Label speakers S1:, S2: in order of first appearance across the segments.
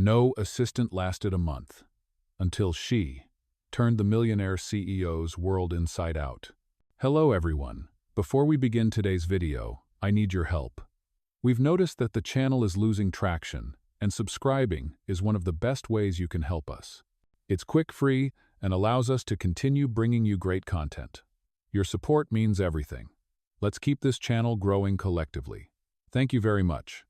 S1: No assistant lasted a month, until she turned the millionaire CEO's world inside out. Hello everyone. Before we begin today's video, I need your help. We've noticed that the channel is losing traction, and subscribing is one of the best ways you can help us. It's quick, free, and allows us to continue bringing you great content. Your support means everything. Let's keep this channel growing collectively. Thank you very much.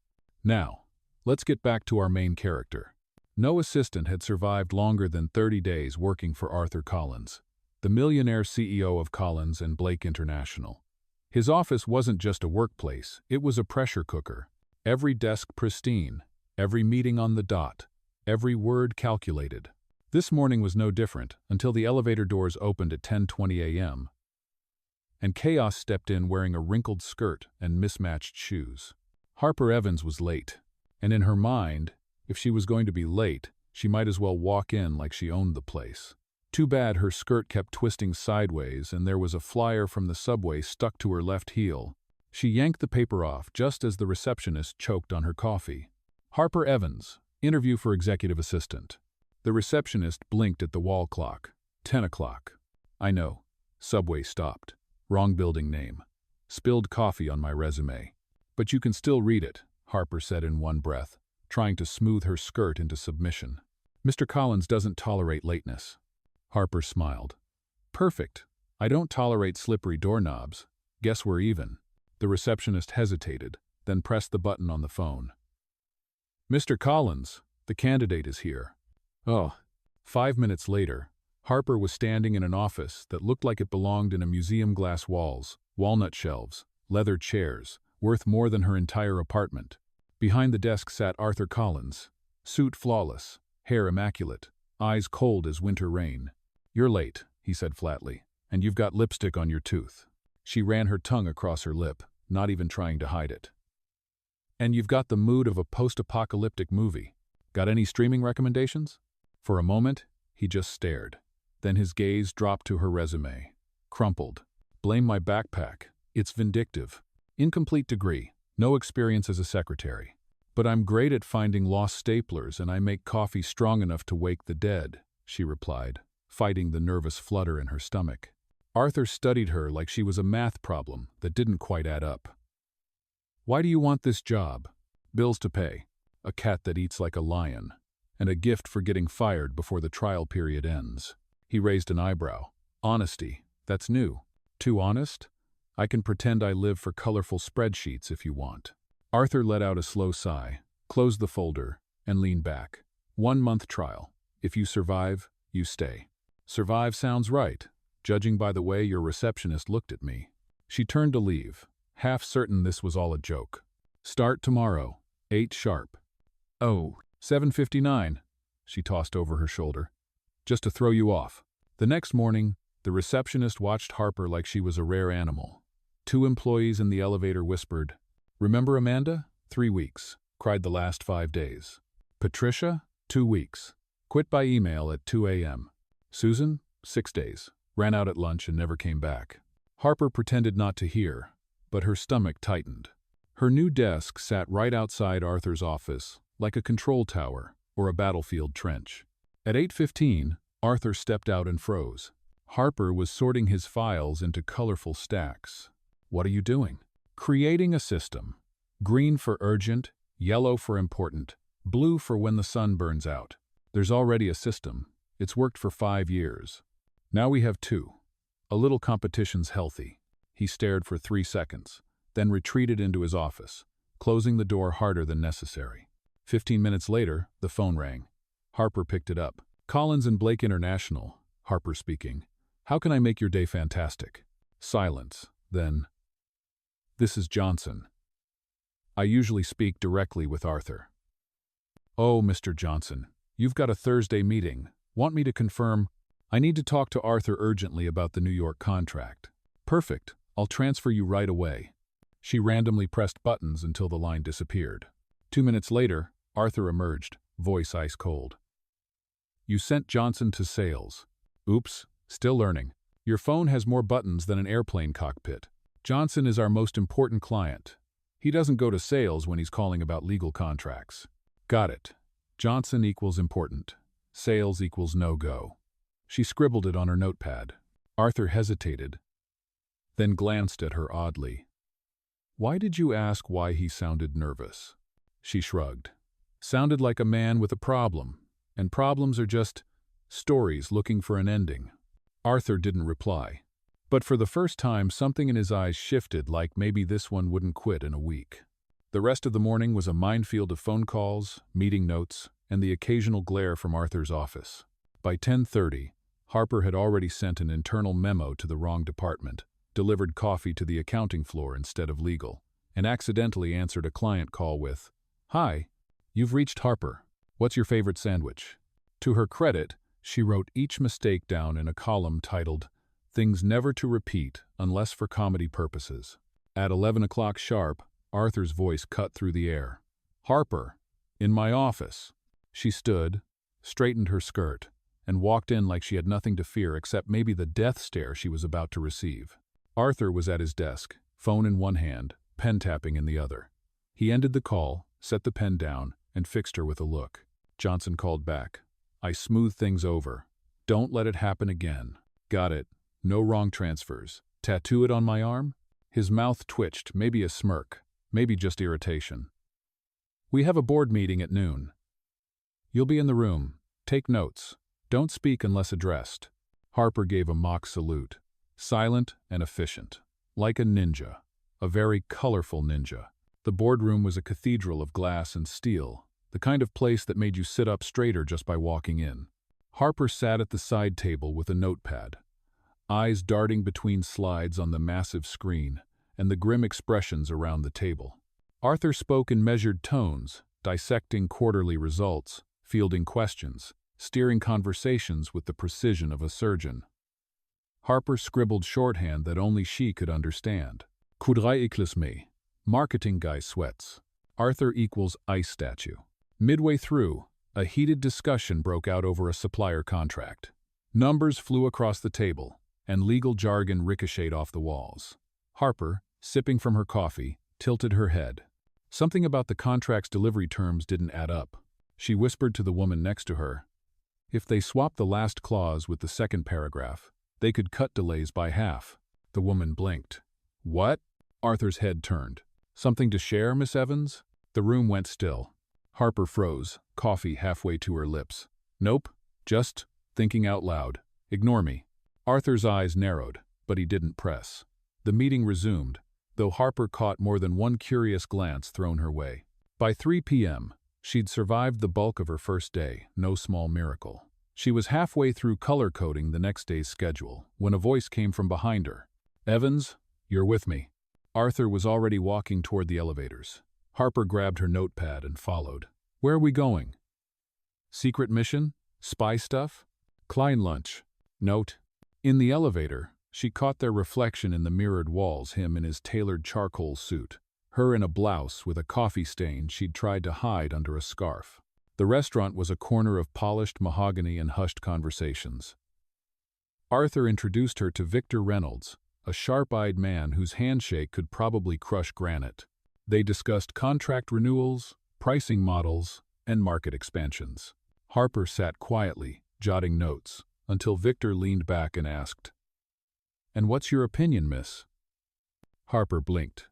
S1: Now, let's get back to our main character. No assistant had survived longer than 30 days working for Arthur Collins, the millionaire CEO of Collins and Blake International. His office wasn't just a workplace, it was a pressure cooker. Every desk pristine, every meeting on the dot, every word calculated. This morning was no different until the elevator doors opened at 10:20 a.m. and chaos stepped in wearing a wrinkled skirt and mismatched shoes. Harper Evans was late, and in her mind, if she was going to be late, she might as well walk in like she owned the place. Too bad her skirt kept twisting sideways and there was a flyer from the subway stuck to her left heel. She yanked the paper off just as the receptionist choked on her coffee. Harper Evans, interview for executive assistant. The receptionist blinked at the wall clock. 10 o'clock. I know. Subway stopped. Wrong building name. Spilled coffee on my resume. But you can still read it, Harper said in one breath, trying to smooth her skirt into submission. Mr. Collins doesn't tolerate lateness. Harper smiled. Perfect. I don't tolerate slippery doorknobs. Guess we're even. The receptionist hesitated, then pressed the button on the phone. Mr. Collins, the candidate is here. Oh. 5 minutes later, Harper was standing in an office that looked like it belonged in a museum. Glass walls, walnut shelves, leather chairs, worth more than her entire apartment. Behind the desk sat Arthur Collins, suit flawless, hair immaculate, eyes cold as winter rain. You're late, he said flatly, and you've got lipstick on your tooth. She ran her tongue across her lip, not even trying to hide it. And you've got the mood of a post-apocalyptic movie. Got any streaming recommendations? For a moment, he just stared. Then his gaze dropped to her resume. Crumpled. Blame my backpack. It's vindictive. Incomplete degree. No experience as a secretary. But I'm great at finding lost staplers and I make coffee strong enough to wake the dead, she replied, fighting the nervous flutter in her stomach. Arthur studied her like she was a math problem that didn't quite add up. Why do you want this job? Bills to pay, a cat that eats like a lion, and a gift for getting fired before the trial period ends. He raised an eyebrow. Honesty, that's new. Too honest? I can pretend I live for colorful spreadsheets if you want. Arthur let out a slow sigh, closed the folder, and leaned back. 1 month trial. If you survive, you stay. Survive sounds right, judging by the way your receptionist looked at me. She turned to leave, half certain this was all a joke. Start tomorrow, 8 sharp. Oh, 7:59, she tossed over her shoulder. Just to throw you off. The next morning, the receptionist watched Harper like she was a rare animal. 2 employees in the elevator whispered, Remember Amanda? 3 weeks. Cried the last 5 days. Patricia? 2 weeks. Quit by email at 2 a.m. Susan? 6 days. Ran out at lunch and never came back. Harper pretended not to hear, but her stomach tightened. Her new desk sat right outside Arthur's office, like a control tower or a battlefield trench. At 8:15, Arthur stepped out and froze. Harper was sorting his files into colorful stacks. What are you doing? Creating a system. Green for urgent, yellow for important, blue for when the sun burns out. There's already a system. It's worked for 5 years. Now we have 2. A little competition's healthy. He stared for 3 seconds, then retreated into his office, closing the door harder than necessary. 15 minutes later, the phone rang. Harper picked it up. Collins and Blake International, Harper speaking. How can I make your day fantastic? Silence. Then, this is Johnson. I usually speak directly with Arthur. Oh, Mr. Johnson, you've got a Thursday meeting. Want me to confirm? I need to talk to Arthur urgently about the New York contract. Perfect. I'll transfer you right away. She randomly pressed buttons until the line disappeared. 2 minutes later, Arthur emerged, voice ice cold. You sent Johnson to sales. Oops, still learning. Your phone has more buttons than an airplane cockpit. Johnson is our most important client. He doesn't go to sales when he's calling about legal contracts. Got it. Johnson equals important. Sales equals no-go. She scribbled it on her notepad. Arthur hesitated, then glanced at her oddly. Why did you ask why he sounded nervous? She shrugged. Sounded like a man with a problem, and problems are just stories looking for an ending. Arthur didn't reply. But for the first time, something in his eyes shifted, like maybe this one wouldn't quit in a week. The rest of the morning was a minefield of phone calls, meeting notes, and the occasional glare from Arthur's office. By 10:30, Harper had already sent an internal memo to the wrong department, delivered coffee to the accounting floor instead of legal, and accidentally answered a client call with, "Hi, you've reached Harper. What's your favorite sandwich?" To her credit, she wrote each mistake down in a column titled, "Things Never to Repeat Unless for Comedy Purposes." At 11 o'clock sharp, Arthur's voice cut through the air. "Harper, in my office." She stood, straightened her skirt, and walked in like she had nothing to fear except maybe the death stare she was about to receive. Arthur was at his desk, phone in one hand, pen tapping in the other. He ended the call, set the pen down, and fixed her with a look. Johnson called back. "I smoothed things over. Don't let it happen again." "Got it. No wrong transfers. Tattoo it on my arm?" His mouth twitched, maybe a smirk, maybe just irritation. "We have a board meeting at noon. You'll be in the room. Take notes. Don't speak unless addressed." Harper gave a mock salute. Silent and efficient. Like a ninja. A very colorful ninja. The boardroom was a cathedral of glass and steel, the kind of place that made you sit up straighter just by walking in. Harper sat at the side table with a notepad, eyes darting between slides on the massive screen and the grim expressions around the table. Arthur spoke in measured tones, dissecting quarterly results, fielding questions, steering conversations with the precision of a surgeon. Harper scribbled shorthand that only she could understand. Coudray éclats me. Marketing guy sweats. Arthur equals ice statue. Midway through, a heated discussion broke out over a supplier contract. Numbers flew across the table, and legal jargon ricocheted off the walls. Harper, sipping from her coffee, tilted her head. Something about the contract's delivery terms didn't add up. She whispered to the woman next to her. If they swapped the last clause with the second paragraph, they could cut delays by half. The woman blinked. "What?" Arthur's head turned. "Something to share, Miss Evans?" The room went still. Harper froze, coffee halfway to her lips. "Nope, just thinking out loud. Ignore me." Arthur's eyes narrowed, but he didn't press. The meeting resumed, though Harper caught more than one curious glance thrown her way. By 3 p.m., she'd survived the bulk of her first day, no small miracle. She was halfway through color-coding the next day's schedule when a voice came from behind her. "Evans, you're with me." Arthur was already walking toward the elevators. Harper grabbed her notepad and followed. "Where are we going?" "Secret mission? Spy stuff?" "Klein lunch." Note. In the elevator, she caught their reflection in the mirrored walls, him in his tailored charcoal suit, her in a blouse with a coffee stain she'd tried to hide under a scarf. The restaurant was a corner of polished mahogany and hushed conversations. Arthur introduced her to Victor Reynolds, a sharp-eyed man whose handshake could probably crush granite. They discussed contract renewals, pricing models, and market expansions. Harper sat quietly, jotting notes, until Victor leaned back and asked, "And what's your opinion, miss?" Harper blinked.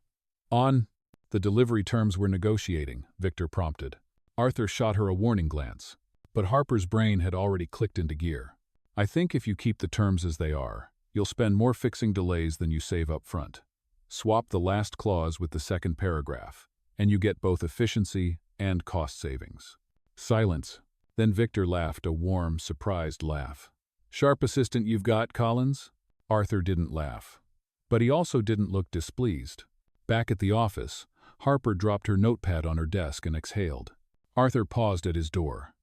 S1: "On the delivery terms we're negotiating," Victor prompted. Arthur shot her a warning glance, but Harper's brain had already clicked into gear. "I think if you keep the terms as they are, you'll spend more fixing delays than you save up front. Swap the last clause with the second paragraph, and you get both efficiency and cost savings." Silence. Then Victor laughed, a warm, surprised laugh. "Sharp assistant you've got, Collins?" Arthur didn't laugh. But he also didn't look displeased. Back at the office, Harper dropped her notepad on her desk and exhaled. Arthur paused at his door.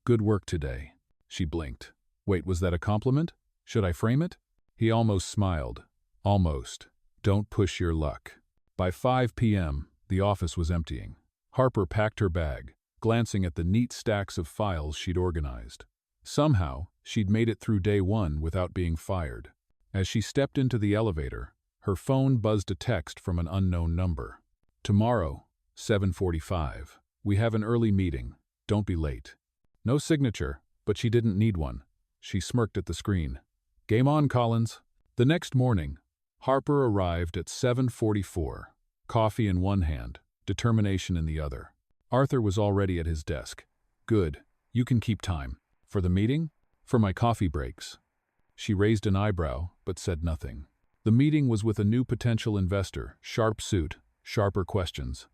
S1: "Good work today." She blinked. "Wait, was that a compliment? Should I frame it?" He almost smiled. "Almost. Don't push your luck." By 5 p.m., the office was emptying. Harper packed her bag, glancing at the neat stacks of files she'd organized. Somehow, she'd made it through day one without being fired. As she stepped into the elevator, her phone buzzed a text from an unknown number. "Tomorrow, 7:45. We have an early meeting. Don't be late. No signature, but she didn't need one. She smirked at the screen. Game on, Collins. The next morning, Harper arrived at 7:44, coffee in one hand, determination in the other. Arthur was already at his desk. Good, you can keep time. For the meeting? For my coffee breaks. She raised an eyebrow, but said nothing. The meeting was with a new potential investor, sharp suit, sharper questions.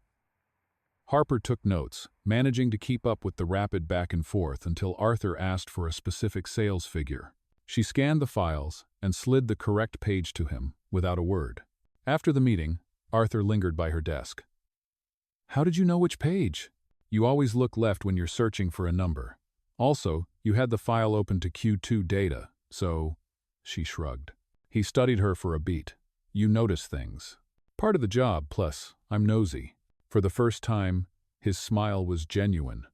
S1: Harper took notes, managing to keep up with the rapid back and forth until Arthur asked for a specific sales figure. She scanned the files and slid the correct page to him, without a word. After the meeting, Arthur lingered by her desk. How did you know which page? You always look left when you're searching for a number. Also, you had the file open to Q2 data, so… She shrugged. He studied her for a beat. You notice things. Part of the job, plus, I'm nosy. For the first time, his smile was genuine.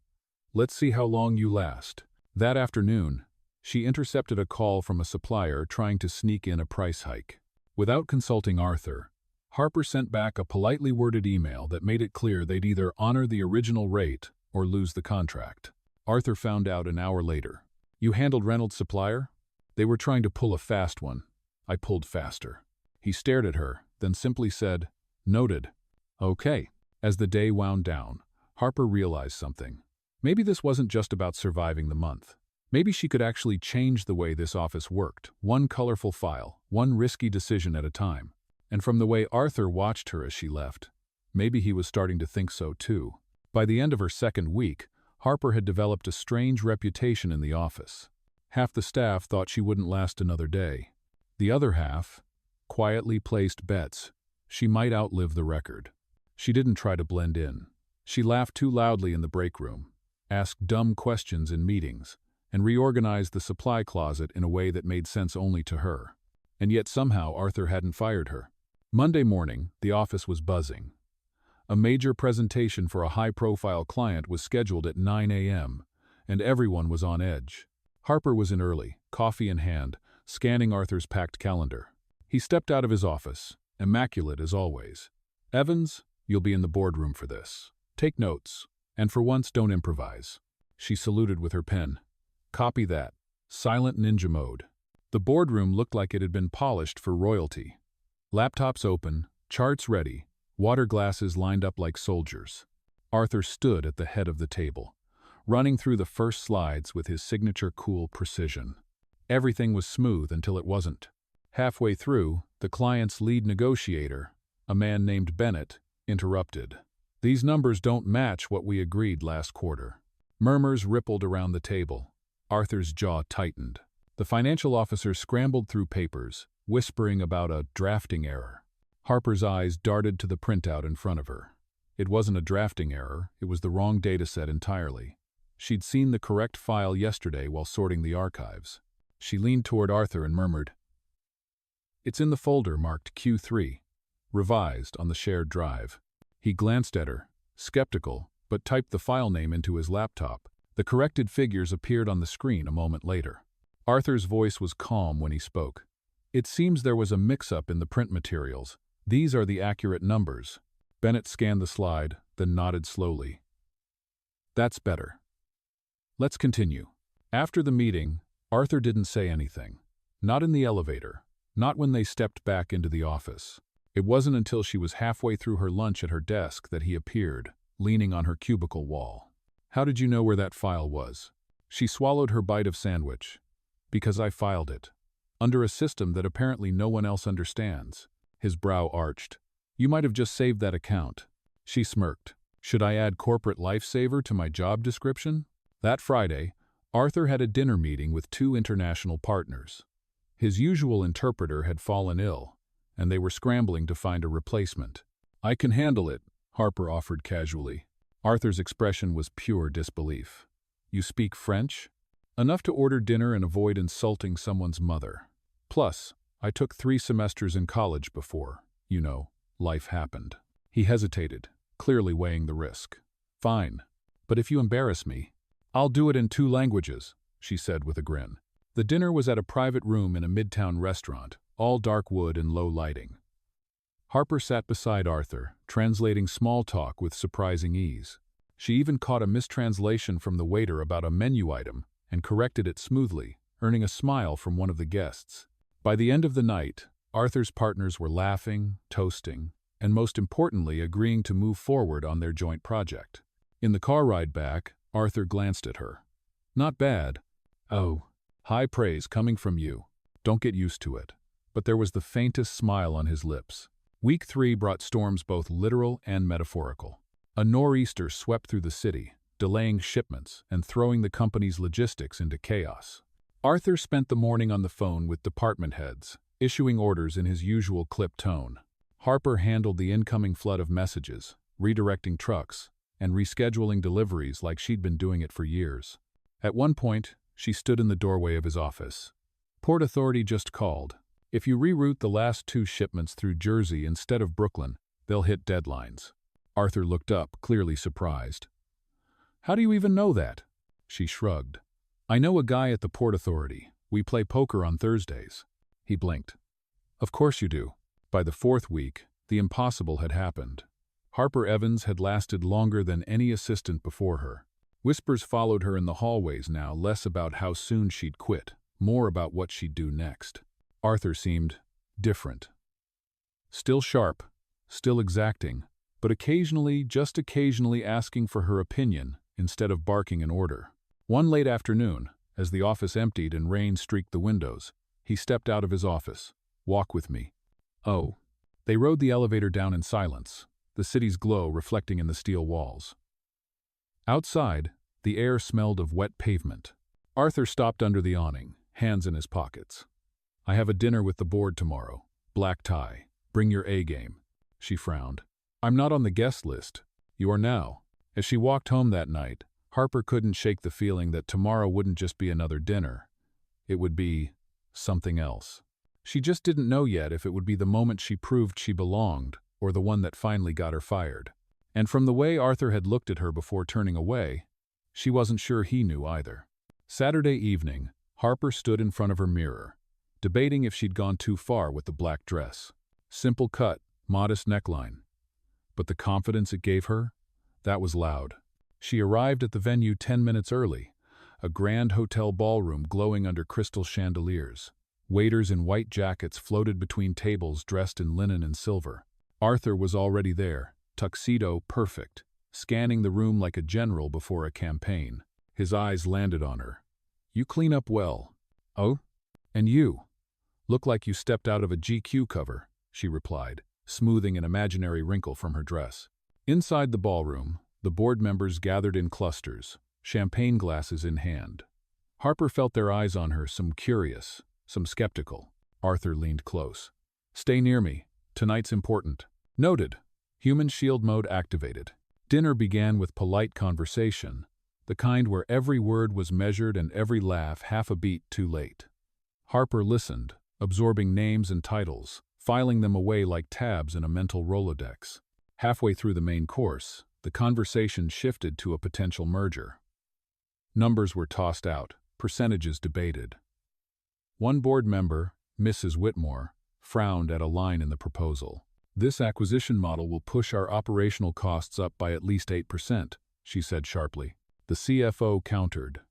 S1: Let's see how long you last. That afternoon, she intercepted a call from a supplier trying to sneak in a price hike. Without consulting Arthur, Harper sent back a politely worded email that made it clear they'd either honor the original rate or lose the contract. Arthur found out an hour later. You handled Reynolds' supplier? They were trying to pull a fast one. I pulled faster. He stared at her, then simply said, Noted. Okay. As the day wound down, Harper realized something. Maybe this wasn't just about surviving the month. Maybe she could actually change the way this office worked, one colorful file, one risky decision at a time. And from the way Arthur watched her as she left, maybe he was starting to think so too. By the end of her second week, Harper had developed a strange reputation in the office. Half the staff thought she wouldn't last another day. The other half quietly placed bets she might outlive the record. She didn't try to blend in. She laughed too loudly in the break room, asked dumb questions in meetings, and reorganized the supply closet in a way that made sense only to her. And yet somehow Arthur hadn't fired her. Monday morning, the office was buzzing. A major presentation for a high-profile client was scheduled at 9 a.m., and everyone was on edge. Harper was in early, coffee in hand, scanning Arthur's packed calendar. He stepped out of his office, immaculate as always. Evans, you'll be in the boardroom for this. Take notes, and for once don't improvise. She saluted with her pen. Copy that. Silent ninja mode. The boardroom looked like it had been polished for royalty. Laptops open, charts ready, water glasses lined up like soldiers. Arthur stood at the head of the table, running through the first slides with his signature cool precision. Everything was smooth until it wasn't. Halfway through, the client's lead negotiator, a man named Bennett, interrupted. These numbers don't match what we agreed last quarter. Murmurs rippled around the table. Arthur's jaw tightened. The financial officer scrambled through papers, whispering about a drafting error. Harper's eyes darted to the printout in front of her. It wasn't a drafting error, it was the wrong dataset entirely. She'd seen the correct file yesterday while sorting the archives. She leaned toward Arthur and murmured, It's in the folder marked Q3, revised on the shared drive. He glanced at her, skeptical, but typed the file name into his laptop. The corrected figures appeared on the screen a moment later. Arthur's voice was calm when he spoke. It seems there was a mix-up in the print materials. These are the accurate numbers. Bennett scanned the slide, then nodded slowly. That's better. Let's continue. After the meeting, Arthur didn't say anything. Not in the elevator. Not when they stepped back into the office. It wasn't until she was halfway through her lunch at her desk that he appeared, leaning on her cubicle wall. How did you know where that file was? She swallowed her bite of sandwich. Because I filed it. Under a system that apparently no one else understands. His brow arched. You might have just saved that account. She smirked. Should I add corporate lifesaver to my job description? That Friday, Arthur had a dinner meeting with 2 international partners. His usual interpreter had fallen ill, and they were scrambling to find a replacement. I can handle it, Harper offered casually. Arthur's expression was pure disbelief. You speak French? Enough to order dinner and avoid insulting someone's mother. Plus, I took 3 semesters in college before, life happened. He hesitated, clearly weighing the risk. Fine, but if you embarrass me, I'll do it in 2 languages, she said with a grin. The dinner was at a private room in a midtown restaurant, all dark wood and low lighting. Harper sat beside Arthur, translating small talk with surprising ease. She even caught a mistranslation from the waiter about a menu item and corrected it smoothly, earning a smile from one of the guests. By the end of the night, Arthur's partners were laughing, toasting, and most importantly, agreeing to move forward on their joint project. In the car ride back, Arthur glanced at her. Not bad. Oh, high praise coming from you. Don't get used to it. But there was the faintest smile on his lips. Week 3 brought storms both literal and metaphorical. A nor'easter swept through the city, delaying shipments and throwing the company's logistics into chaos. Arthur spent the morning on the phone with department heads, issuing orders in his usual clipped tone. Harper handled the incoming flood of messages, redirecting trucks, and rescheduling deliveries like she'd been doing it for years. At one point, she stood in the doorway of his office. Port Authority just called. If you reroute the last 2 shipments through Jersey instead of Brooklyn, they'll hit deadlines. Arthur looked up, clearly surprised. How do you even know that? She shrugged. I know a guy at the Port Authority. We play poker on Thursdays. He blinked. Of course you do. By the 4th week, the impossible had happened. Harper Evans had lasted longer than any assistant before her. Whispers followed her in the hallways now, less about how soon she'd quit, more about what she'd do next. Arthur seemed different. Still sharp, still exacting, but occasionally, just occasionally asking for her opinion instead of barking an order. One late afternoon, as the office emptied and rain streaked the windows, he stepped out of his office. Walk with me. Oh. They rode the elevator down in silence, the city's glow reflecting in the steel walls. Outside, the air smelled of wet pavement. Arthur stopped under the awning, hands in his pockets. I have a dinner with the board tomorrow. Black tie. Bring your A game. She frowned. I'm not on the guest list. You are now. As she walked home that night, Harper couldn't shake the feeling that tomorrow wouldn't just be another dinner. It would be something else. She just didn't know yet if it would be the moment she proved she belonged or the one that finally got her fired. And from the way Arthur had looked at her before turning away, she wasn't sure he knew either. Saturday evening, Harper stood in front of her mirror, debating if she'd gone too far with the black dress. Simple cut, modest neckline. But the confidence it gave her? That was loud. She arrived at the venue 10 minutes early, a grand hotel ballroom glowing under crystal chandeliers. Waiters in white jackets floated between tables dressed in linen and silver. Arthur was already there, tuxedo perfect, scanning the room like a general before a campaign. His eyes landed on her. You clean up well. Oh? And you? Look like you stepped out of a GQ cover, she replied, smoothing an imaginary wrinkle from her dress. Inside the ballroom, the board members gathered in clusters, champagne glasses in hand. Harper felt their eyes on her, some curious, some skeptical. Arthur leaned close. Stay near me. Tonight's important. Noted. Human shield mode activated. Dinner began with polite conversation, the kind where every word was measured and every laugh half a beat too late. Harper listened, absorbing names and titles, filing them away like tabs in a mental Rolodex. Halfway through the main course, the conversation shifted to a potential merger. Numbers were tossed out, percentages debated. One board member, Mrs. Whitmore, frowned at a line in the proposal. This acquisition model will push our operational costs up by at least 8%, she said sharply. The CFO countered.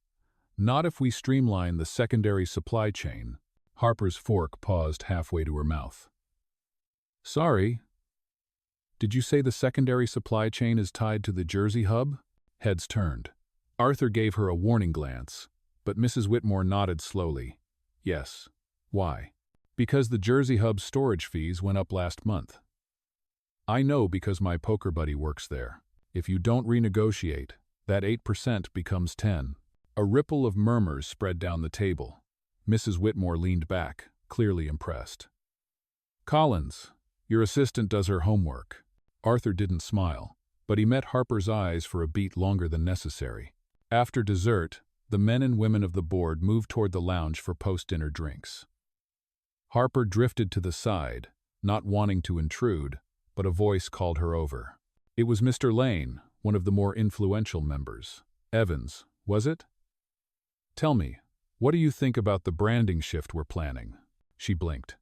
S1: Not if we streamline the secondary supply chain. Harper's fork paused halfway to her mouth. Sorry. Did you say the secondary supply chain is tied to the Jersey hub? Heads turned. Arthur gave her a warning glance, but Mrs. Whitmore nodded slowly. Yes. Why? Because the Jersey hub's storage fees went up last month. I know because my poker buddy works there. If you don't renegotiate, that 8% becomes 10%. A ripple of murmurs spread down the table. Mrs. Whitmore leaned back, clearly impressed. Collins, your assistant does her homework. Arthur didn't smile, but he met Harper's eyes for a beat longer than necessary. After dessert, the men and women of the board moved toward the lounge for post-dinner drinks. Harper drifted to the side, not wanting to intrude, but a voice called her over. It was Mr. Lane, one of the more influential members. Evans, was it? Tell me, what do you think about the branding shift we're planning? She blinked.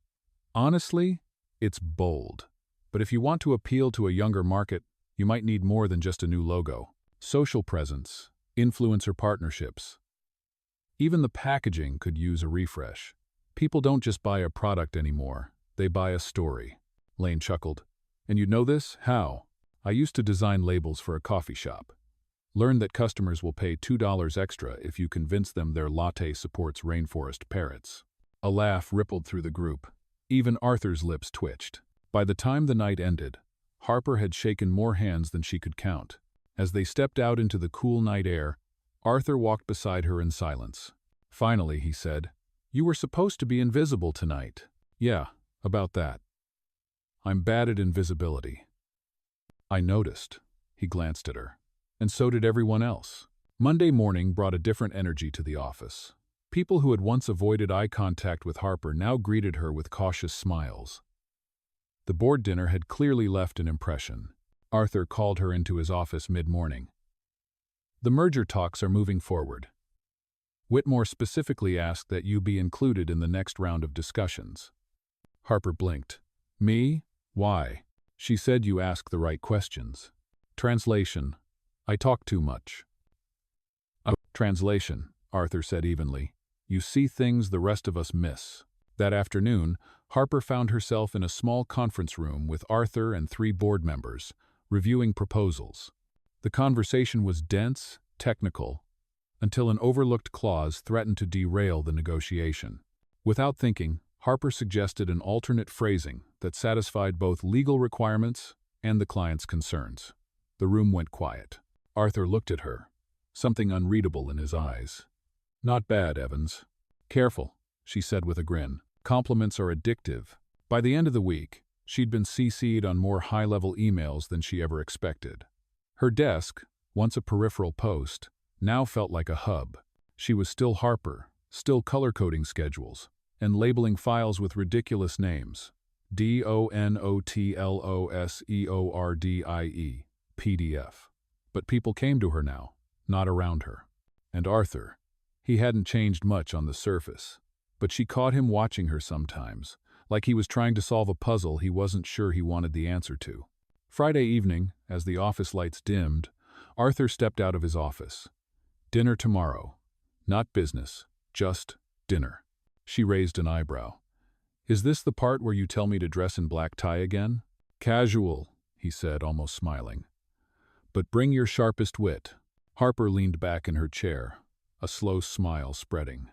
S1: Honestly, it's bold. But if you want to appeal to a younger market, you might need more than just a new logo. social presence, influencer partnerships. Even the packaging could use a refresh. People don't just buy a product anymore, they buy a story. Lane chuckled. And you know this? How? I used to design labels for a coffee shop. Learn that customers will pay $2 extra if you convince them their latte supports rainforest parrots. A laugh rippled through the group. Even Arthur's lips twitched. By the time the night ended, Harper had shaken more hands than she could count. As they stepped out into the cool night air, Arthur walked beside her in silence. Finally, he said, "You were supposed to be invisible tonight." "Yeah, about that. I'm bad at invisibility." "I noticed." He glanced at her. "And so did everyone else." Monday morning brought a different energy to the office. People who had once avoided eye contact with Harper now greeted her with cautious smiles. The board dinner had clearly left an impression. Arthur called her into his office mid-morning. "The merger talks are moving forward. Whitmore specifically asked that you be included in the next round of discussions." Harper blinked. "Me? Why?" "She said you ask the right questions." Translation: "I talk too much." Translation: Arthur said evenly, "You see things the rest of us miss." That afternoon, Harper found herself in a small conference room with Arthur and 3 board members, reviewing proposals. The conversation was dense, technical, until an overlooked clause threatened to derail the negotiation. Without thinking, Harper suggested an alternate phrasing that satisfied both legal requirements and the client's concerns. The room went quiet. Arthur looked at her, something unreadable in his eyes. "Not bad, Evans." "Careful," she said with a grin. "Compliments are addictive." By the end of the week, she'd been CC'd on more high-level emails than she ever expected. Her desk, once a peripheral post, now felt like a hub. She was still Harper, still color-coding schedules, and labeling files with ridiculous names. DONOTLOSEORDIE, PDF. But people came to her now, not around her. And Arthur, he hadn't changed much on the surface, but she caught him watching her sometimes, like he was trying to solve a puzzle he wasn't sure he wanted the answer to. Friday evening, as the office lights dimmed, Arthur stepped out of his office. "Dinner tomorrow. Not business, just dinner." She raised an eyebrow. "Is this the part where you tell me to dress in black tie again?" "Casual," he said, almost smiling. "But bring your sharpest wit." Harper leaned back in her chair, a slow smile spreading.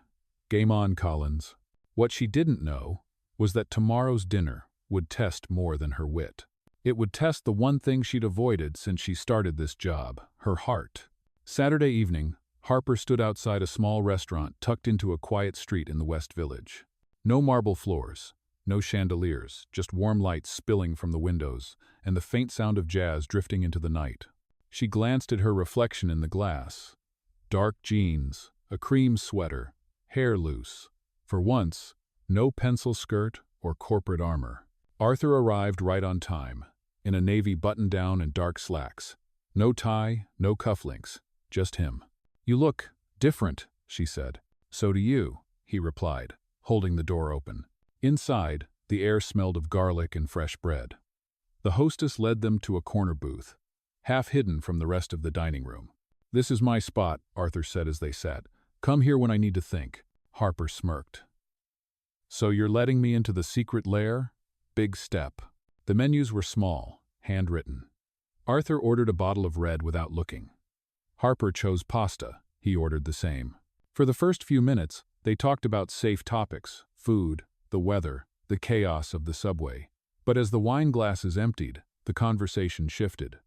S1: "Game on, Collins." What she didn't know was that tomorrow's dinner would test more than her wit. It would test the one thing she'd avoided since she started this job, her heart. Saturday evening, Harper stood outside a small restaurant tucked into a quiet street in the West Village. No marble floors, no chandeliers, just warm lights spilling from the windows and the faint sound of jazz drifting into the night. She glanced at her reflection in the glass. Dark jeans, a cream sweater, hair loose. For once, no pencil skirt or corporate armor. Arthur arrived right on time, in a navy button-down and dark slacks. No tie, no cufflinks, just him. "You look different," she said. "So do you," he replied, holding the door open. Inside, the air smelled of garlic and fresh bread. The hostess led them to a corner booth, half hidden from the rest of the dining room. "This is my spot," Arthur said as they sat. "Come here when I need to think." Harper smirked. "So you're letting me into the secret lair?" Big step. The menus were small, handwritten. Arthur ordered a bottle of red without looking. Harper chose pasta. He ordered the same. For the first few minutes, they talked about safe topics, food, the weather, the chaos of the subway. But as the wine glasses emptied, the conversation shifted.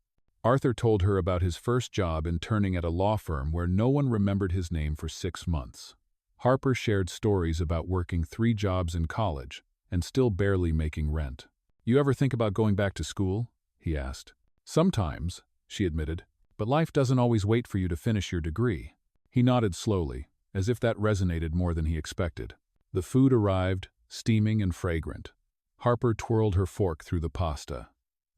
S1: Arthur told her about his first job interning at a law firm where no one remembered his name for 6 months. Harper shared stories about working 3 jobs in college and still barely making rent. "You ever think about going back to school?" he asked. "Sometimes," she admitted, "but life doesn't always wait for you to finish your degree." He nodded slowly, as if that resonated more than he expected. The food arrived, steaming and fragrant. Harper twirled her fork through the pasta.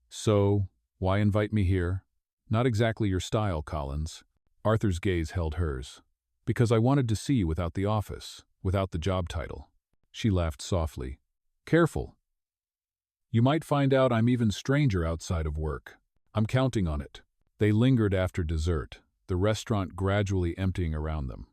S1: "So, why invite me here?" "Not exactly your style, Collins." Arthur's gaze held hers. "Because I wanted to see you without the office, without the job title." She laughed softly. "Careful. You might find out I'm even stranger outside of work. I'm counting on it." They lingered after dessert, the restaurant gradually emptying around them.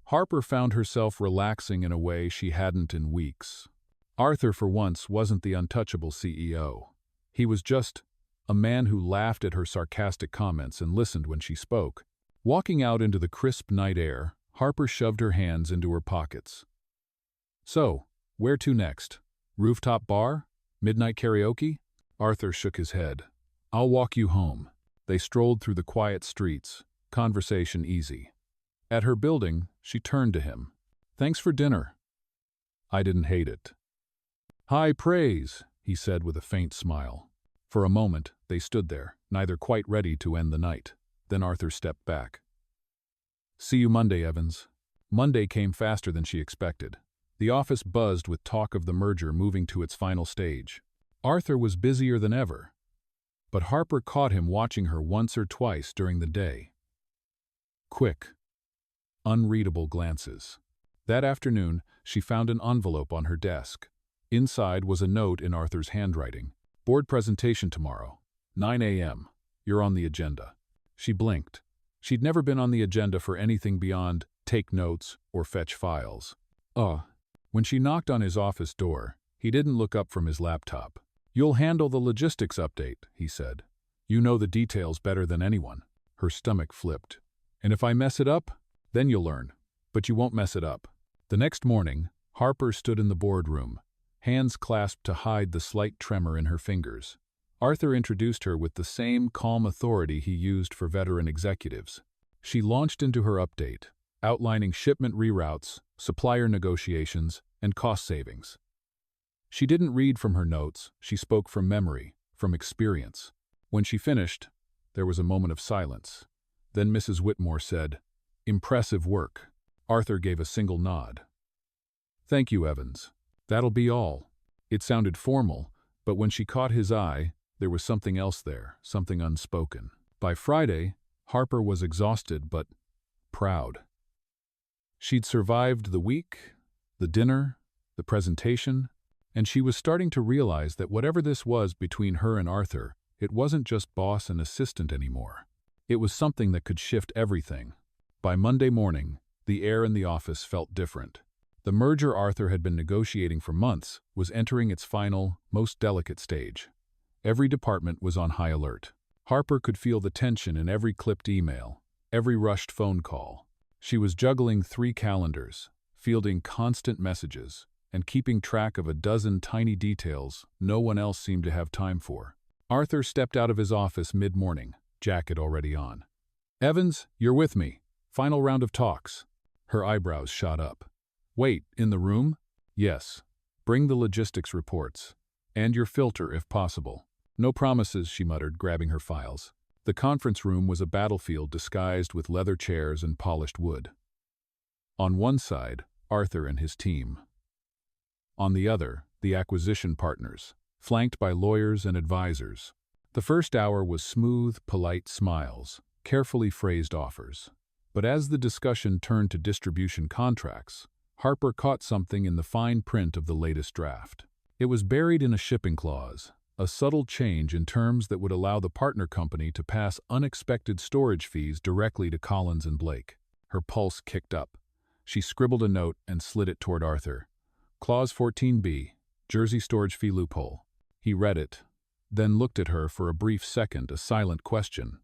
S1: Harper found herself relaxing in a way she hadn't in weeks. Arthur, for once, wasn't the untouchable CEO. He was just a man who laughed at her sarcastic comments and listened when she spoke. Walking out into the crisp night air, Harper shoved her hands into her pockets. "So, where to next? Rooftop bar? Midnight karaoke?" Arthur shook his head. "I'll walk you home." They strolled through the quiet streets, conversation easy. At her building, she turned to him. "Thanks for dinner." "I didn't hate it." "High praise," he said with a faint smile. For a moment, they stood there, neither quite ready to end the night. Then Arthur stepped back. "See you Monday, Evans." Monday came faster than she expected. The office buzzed with talk of the merger moving to its final stage. Arthur was busier than ever, but Harper caught him watching her once or twice during the day. Quick, unreadable glances. That afternoon, she found an envelope on her desk. Inside was a note in Arthur's handwriting. "Board presentation tomorrow, 9 a.m. You're on the agenda." She blinked. She'd never been on the agenda for anything beyond take notes or fetch files. When she knocked on his office door, he didn't look up from his laptop. "You'll handle the logistics update," he said. "You know the details better than anyone." Her stomach flipped. "And if I mess it up, then you'll learn. But you won't mess it up." The next morning, Harper stood in the boardroom, hands clasped to hide the slight tremor in her fingers. Arthur introduced her with the same calm authority he used for veteran executives. She launched into her update, outlining shipment reroutes, supplier negotiations, and cost savings. She didn't read from her notes, she spoke from memory, from experience. When she finished, there was a moment of silence. Then Mrs. Whitmore said, "Impressive work." Arthur gave a single nod. "Thank you, Evans. That'll be all." It sounded formal, but when she caught his eye, there was something else there, something unspoken. By Friday, Harper was exhausted but proud. She'd survived the week, the dinner, the presentation, and she was starting to realize that whatever this was between her and Arthur, it wasn't just boss and assistant anymore. It was something that could shift everything. By Monday morning, the air in the office felt different. The merger Arthur had been negotiating for months was entering its final, most delicate stage. Every department was on high alert. Harper could feel the tension in every clipped email, every rushed phone call. She was juggling 3 calendars, fielding constant messages, and keeping track of a dozen tiny details no one else seemed to have time for. Arthur stepped out of his office mid-morning, jacket already on. "Evans, you're with me. Final round of talks." Her eyebrows shot up. "Wait, in the room?" "Yes. Bring the logistics reports. And your filter, if possible." "No promises," she muttered, grabbing her files. The conference room was a battlefield disguised with leather chairs and polished wood. On one side, Arthur and his team. On the other, the acquisition partners, flanked by lawyers and advisors. The first hour was smooth, polite smiles, carefully phrased offers. But as the discussion turned to distribution contracts, Harper caught something in the fine print of the latest draft. It was buried in a shipping clause, a subtle change in terms that would allow the partner company to pass unexpected storage fees directly to Collins and Blake. Her pulse kicked up. She scribbled a note and slid it toward Arthur. Clause 14B, Jersey storage fee loophole. He read it, then looked at her for a brief second, a silent question.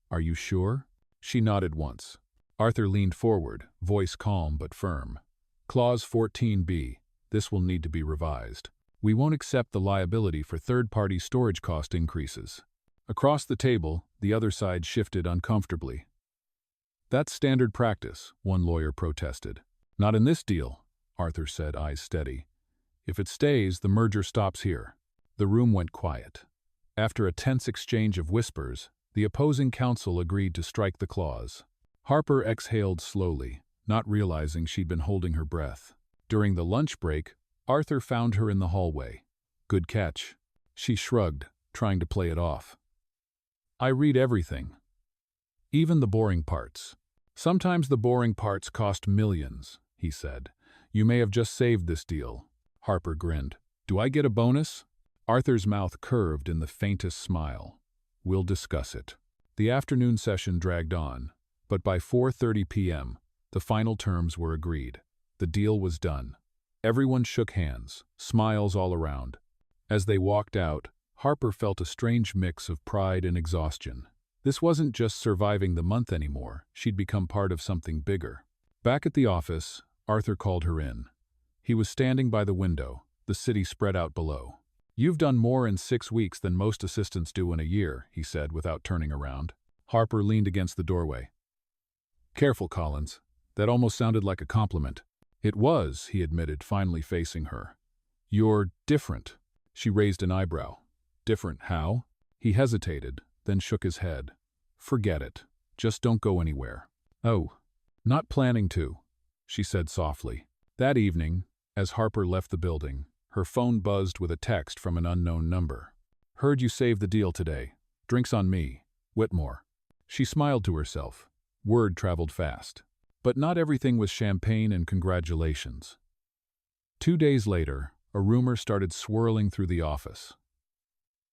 S1: "Are you sure?" She nodded once. Arthur leaned forward, voice calm but firm. Clause 14B, this will need to be revised. We won't accept the liability for third-party storage cost increases. Across the table, the other side shifted uncomfortably. "That's standard practice," one lawyer protested. "Not in this deal," Arthur said, eyes steady. "If it stays, the merger stops here." The room went quiet. After a tense exchange of whispers, the opposing counsel agreed to strike the clause. Harper exhaled slowly, not realizing she'd been holding her breath. During the lunch break, Arthur found her in the hallway. "Good catch." She shrugged, trying to play it off. "I read everything. Even the boring parts. Sometimes the boring parts cost millions," he said. "You may have just saved this deal." Harper grinned. "Do I get a bonus?" Arthur's mouth curved in the faintest smile. "We'll discuss it." The afternoon session dragged on, but by 4:30 p.m., the final terms were agreed. The deal was done. Everyone shook hands, smiles all around. As they walked out, Harper felt a strange mix of pride and exhaustion. This wasn't just surviving the month anymore, she'd become part of something bigger. Back at the office, Arthur called her in. He was standing by the window, the city spread out below. "You've done more in 6 weeks than most assistants do in a year," he said without turning around. Harper leaned against the doorway. "Careful, Collins. That almost sounded like a compliment." "It was," he admitted, finally facing her. "You're different." She raised an eyebrow. "Different how?" He hesitated, then shook his head. "Forget it. Just don't go anywhere." "Oh, not planning to," she said softly. That evening, as Harper left the building, her phone buzzed with a text from an unknown number. "Heard you saved the deal today. Drinks on me. Whitmore." She smiled to herself. Word traveled fast. But not everything was champagne and congratulations. 2 days later, a rumor started swirling through the office.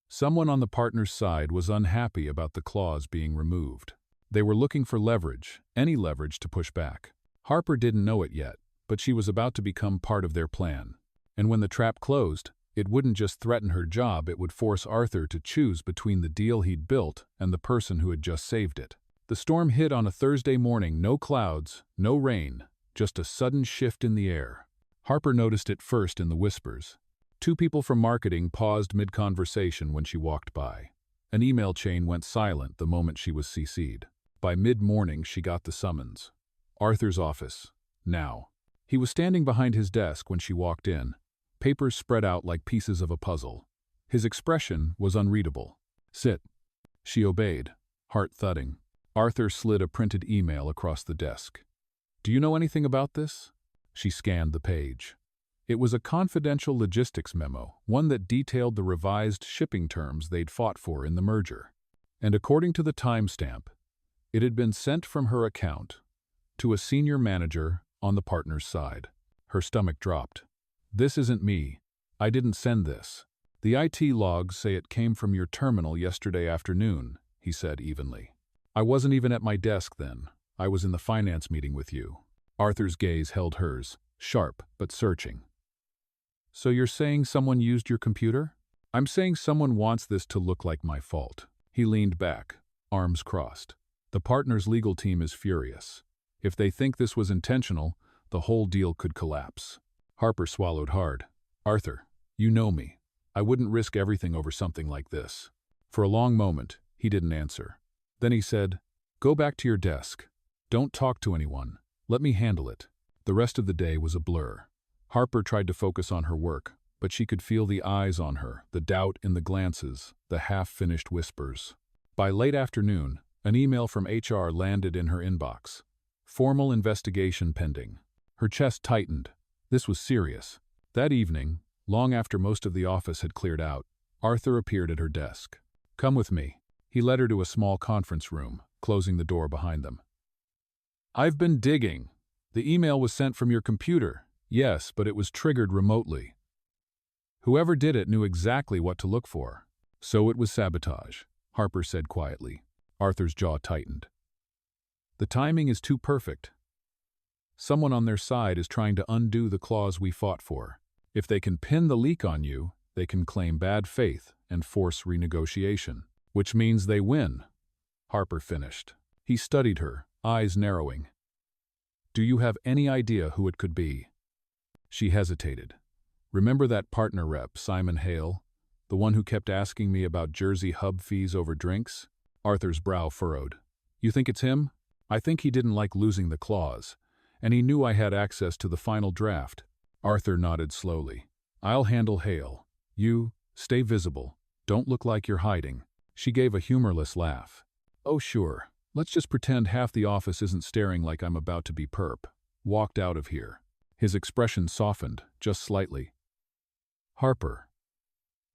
S1: Someone on the partner's side was unhappy about the clause being removed. They were looking for leverage, any leverage to push back. Harper didn't know it yet, but she was about to become part of their plan. And when the trap closed, it wouldn't just threaten her job, it would force Arthur to choose between the deal he'd built and the person who had just saved it. The storm hit on a Thursday morning, no clouds, no rain, just a sudden shift in the air. Harper noticed it first in the whispers. 2 people from marketing paused mid-conversation when she walked by. An email chain went silent the moment she was CC'd. By mid-morning, she got the summons. Arthur's office. Now. He was standing behind his desk when she walked in, papers spread out like pieces of a puzzle. His expression was unreadable. "Sit." She obeyed, heart thudding. Arthur slid a printed email across the desk. "Do you know anything about this?" She scanned the page. It was a confidential logistics memo, one that detailed the revised shipping terms they'd fought for in the merger. And according to the timestamp, it had been sent from her account to a senior manager on the partner's side. Her stomach dropped. "This isn't me. I didn't send this. The IT logs say it came from your terminal yesterday afternoon," he said evenly. "I wasn't even at my desk then. I was in the finance meeting with you." Arthur's gaze held hers, sharp but searching. "So you're saying someone used your computer?" "I'm saying someone wants this to look like my fault." He leaned back, arms crossed. "The partner's legal team is furious. If they think this was intentional, the whole deal could collapse." Harper swallowed hard. "Arthur, you know me. I wouldn't risk everything over something like this." For a long moment, he didn't answer. Then he said, "Go back to your desk. Don't talk to anyone. Let me handle it." The rest of the day was a blur. Harper tried to focus on her work, but she could feel the eyes on her, the doubt in the glances, the half-finished whispers. By late afternoon, an email from HR landed in her inbox. Formal investigation pending. Her chest tightened. This was serious. That evening, long after most of the office had cleared out, Arthur appeared at her desk. "Come with me." He led her to a small conference room, closing the door behind them. "I've been digging. The email was sent from your computer." "Yes, but it was triggered remotely. Whoever did it knew exactly what to look for." "So it was sabotage," Harper said quietly. Arthur's jaw tightened. "The timing is too perfect. Someone on their side is trying to undo the clause we fought for. If they can pin the leak on you, they can claim bad faith and force renegotiation. Which means they win." Harper finished. He studied her, eyes narrowing. "Do you have any idea who it could be?" She hesitated. "Remember that partner rep, Simon Hale? The one who kept asking me about Jersey hub fees over drinks?" Arthur's brow furrowed. "You think it's him?" "I think he didn't like losing the clause, and he knew I had access to the final draft." Arthur nodded slowly. "I'll handle Hale. You, stay visible. Don't look like you're hiding." She gave a humorless laugh. "Oh sure, let's just pretend half the office isn't staring like I'm about to be perp." Walked out of here. His expression softened, just slightly. "Harper,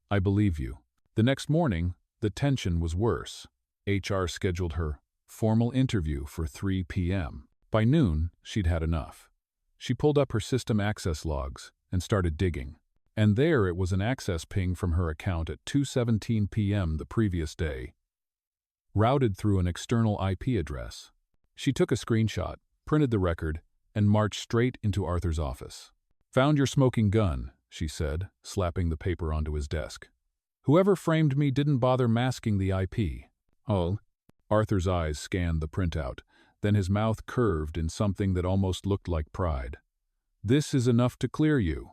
S1: I believe you." The next morning, the tension was worse. HR scheduled her formal interview for 3 p.m. By noon, she'd had enough. She pulled up her system access logs and started digging. And there it was, an access ping from her account at 2:17 p.m. the previous day. routed through an external IP address. She took a screenshot, printed the record, and marched straight into Arthur's office. "Found your smoking gun," she said, slapping the paper onto his desk. "Whoever framed me didn't bother masking the IP. Oh." Arthur's eyes scanned the printout, then his mouth curved in something that almost looked like pride. "This is enough to clear you,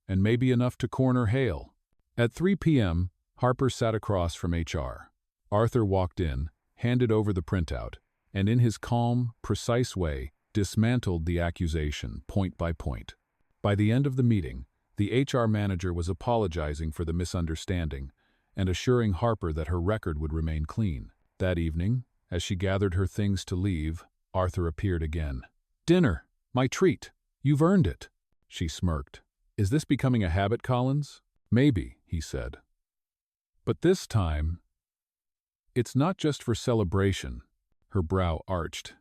S1: and maybe enough to corner Hale." At 3 p.m., Harper sat across from HR. Arthur walked in, handed over the printout, and in his calm, precise way, dismantled the accusation point by point. By the end of the meeting, the HR manager was apologizing for the misunderstanding and assuring Harper that her record would remain clean. That evening, as she gathered her things to leave, Arthur appeared again. "Dinner, my treat. You've earned it," she smirked. "Is this becoming a habit, Collins?" "Maybe," he said. "But this time, it's not just for celebration." Her brow arched.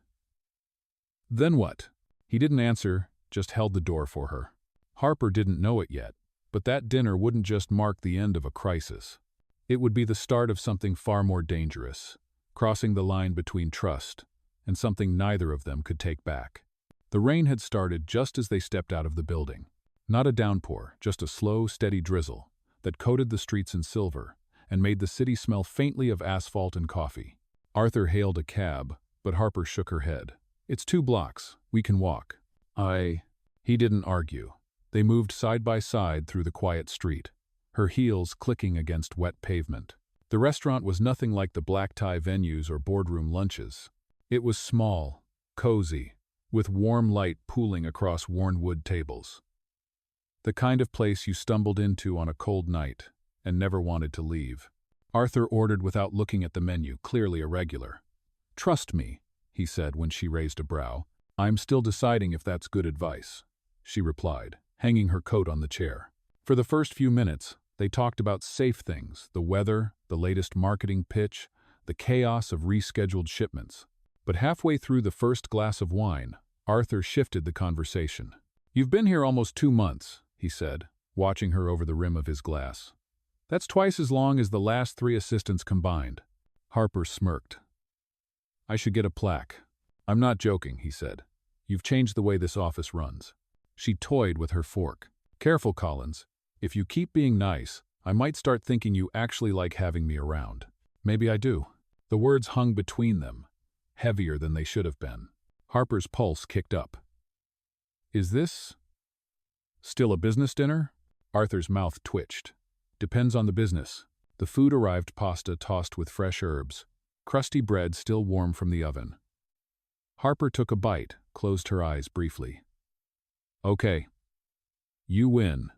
S1: "Then what?" He didn't answer, just held the door for her. Harper didn't know it yet, but that dinner wouldn't just mark the end of a crisis. It would be the start of something far more dangerous, crossing the line between trust and something neither of them could take back. The rain had started just as they stepped out of the building. Not a downpour, just a slow, steady drizzle that coated the streets in silver and made the city smell faintly of asphalt and coffee. Arthur hailed a cab, but Harper shook her head. "It's 2 blocks. We can walk." He didn't argue. They moved side by side through the quiet street, her heels clicking against wet pavement. The restaurant was nothing like the black-tie venues or boardroom lunches. It was small, cozy, with warm light pooling across worn wood tables. The kind of place you stumbled into on a cold night and never wanted to leave. Arthur ordered without looking at the menu, clearly irregular. "Trust me," he said when she raised a brow. "I'm still deciding if that's good advice," she replied, hanging her coat on the chair. For the first few minutes, they talked about safe things, the weather, the latest marketing pitch, the chaos of rescheduled shipments. But halfway through the first glass of wine, Arthur shifted the conversation. "You've been here almost 2 months," he said, watching her over the rim of his glass. "That's twice as long as the last 3 assistants combined." Harper smirked. "I should get a plaque." "I'm not joking," he said. "You've changed the way this office runs." She toyed with her fork. "Careful, Collins. If you keep being nice, I might start thinking you actually like having me around." "Maybe I do." The words hung between them, heavier than they should have been. Harper's pulse kicked up. "Is this still a business dinner?" Arthur's mouth twitched. "Depends on the business." The food arrived: pasta tossed with fresh herbs, crusty bread still warm from the oven. Harper took a bite, closed her eyes briefly. "Okay. You win.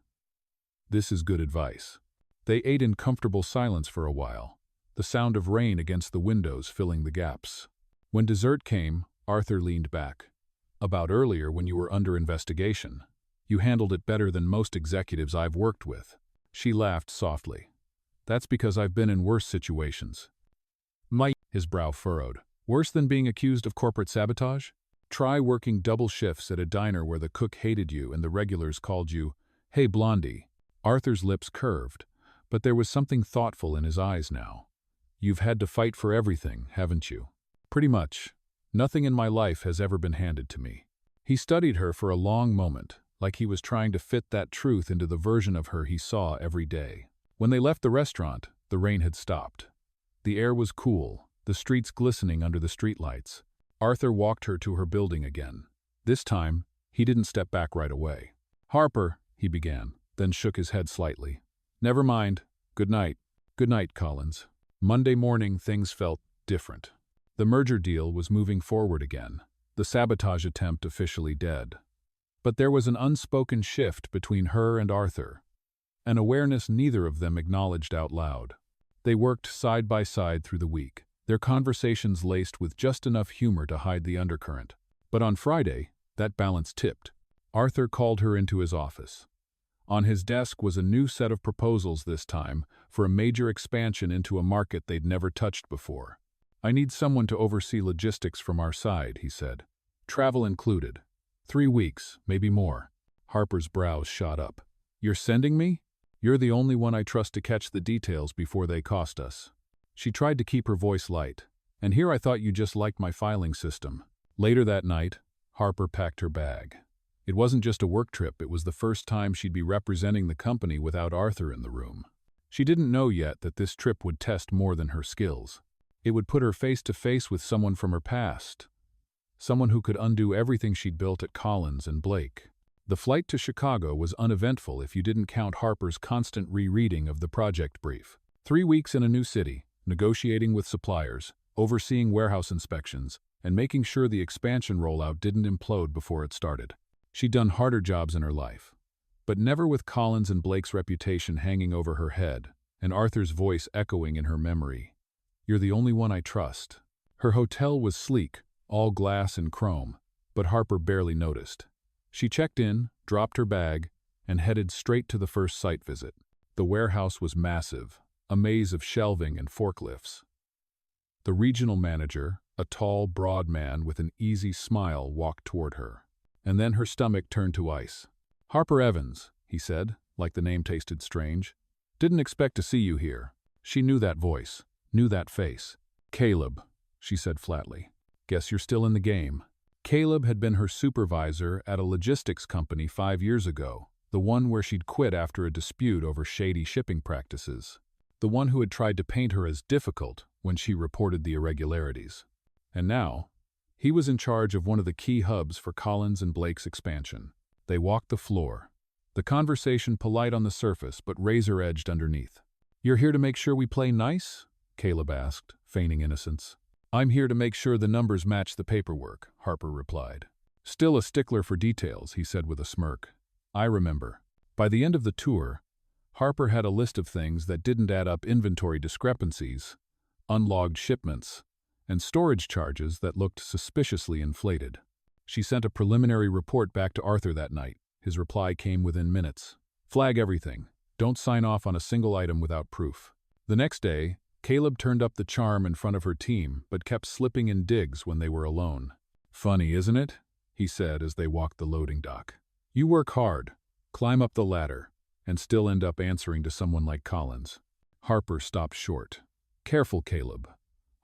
S1: This is good advice." They ate in comfortable silence for a while, the sound of rain against the windows filling the gaps. When dessert came, Arthur leaned back. "About earlier when you were under investigation. You handled it better than most executives I've worked with." She laughed softly. "That's because I've been in worse situations." His brow furrowed. "Worse than being accused of corporate sabotage? Try working double shifts at a diner where the cook hated you and the regulars called you, 'Hey, Blondie.'" Arthur's lips curved, but there was something thoughtful in his eyes now. "You've had to fight for everything, haven't you?" "Pretty much. Nothing in my life has ever been handed to me." He studied her for a long moment, like he was trying to fit that truth into the version of her he saw every day. When they left the restaurant, the rain had stopped. The air was cool, the streets glistening under the streetlights. Arthur walked her to her building again. This time, he didn't step back right away. "Harper," he began, then shook his head slightly. "Never mind. Good night." "Good night, Collins." Monday morning, things felt different. The merger deal was moving forward again, the sabotage attempt officially dead. But there was an unspoken shift between her and Arthur, an awareness neither of them acknowledged out loud. They worked side by side through the week, their conversations laced with just enough humor to hide the undercurrent. But on Friday, that balance tipped. Arthur called her into his office. On his desk was a new set of proposals this time for a major expansion into a market they'd never touched before. "I need someone to oversee logistics from our side," he said. "Travel included. 3 weeks, maybe more." Harper's brows shot up. "You're sending me? You're the only one I trust to catch the details before they cost us." She tried to keep her voice light. And here I thought you just liked my filing system. Later that night, Harper packed her bag. It wasn't just a work trip, it was the first time she'd be representing the company without Arthur in the room. She didn't know yet that this trip would test more than her skills. It would put her face to face with someone from her past, someone who could undo everything she'd built at Collins and Blake. The flight to Chicago was uneventful if you didn't count Harper's constant rereading of the project brief. 3 weeks in a new city, negotiating with suppliers, overseeing warehouse inspections, and making sure the expansion rollout didn't implode before it started. She'd done harder jobs in her life, but never with Collins and Blake's reputation hanging over her head and Arthur's voice echoing in her memory. "You're the only one I trust." Her hotel was sleek, all glass and chrome, but Harper barely noticed. She checked in, dropped her bag, and headed straight to the first site visit. The warehouse was massive, a maze of shelving and forklifts. The regional manager, a tall, broad man with an easy smile, walked toward her. And then her stomach turned to ice. "Harper Evans," he said, like the name tasted strange. "Didn't expect to see you here." She knew that voice, knew that face. "Caleb," she said flatly. "Guess you're still in the game." Caleb had been her supervisor at a logistics company 5 years ago, the one where she'd quit after a dispute over shady shipping practices. The one who had tried to paint her as difficult when she reported the irregularities. And now, he was in charge of one of the key hubs for Collins and Blake's expansion. They walked the floor, the conversation polite on the surface but razor-edged underneath. "You're here to make sure we play nice?" Caleb asked, feigning innocence. "I'm here to make sure the numbers match the paperwork," Harper replied. "Still a stickler for details," he said with a smirk. "I remember." By the end of the tour, Harper had a list of things that didn't add up: inventory discrepancies, unlogged shipments, and storage charges that looked suspiciously inflated. She sent a preliminary report back to Arthur that night. His reply came within minutes. "Flag everything. Don't sign off on a single item without proof." The next day, Caleb turned up the charm in front of her team, but kept slipping in digs when they were alone. "Funny, isn't it?" he said as they walked the loading dock. "You work hard, climb up the ladder, and still end up answering to someone like Collins." Harper stopped short. "Careful, Caleb.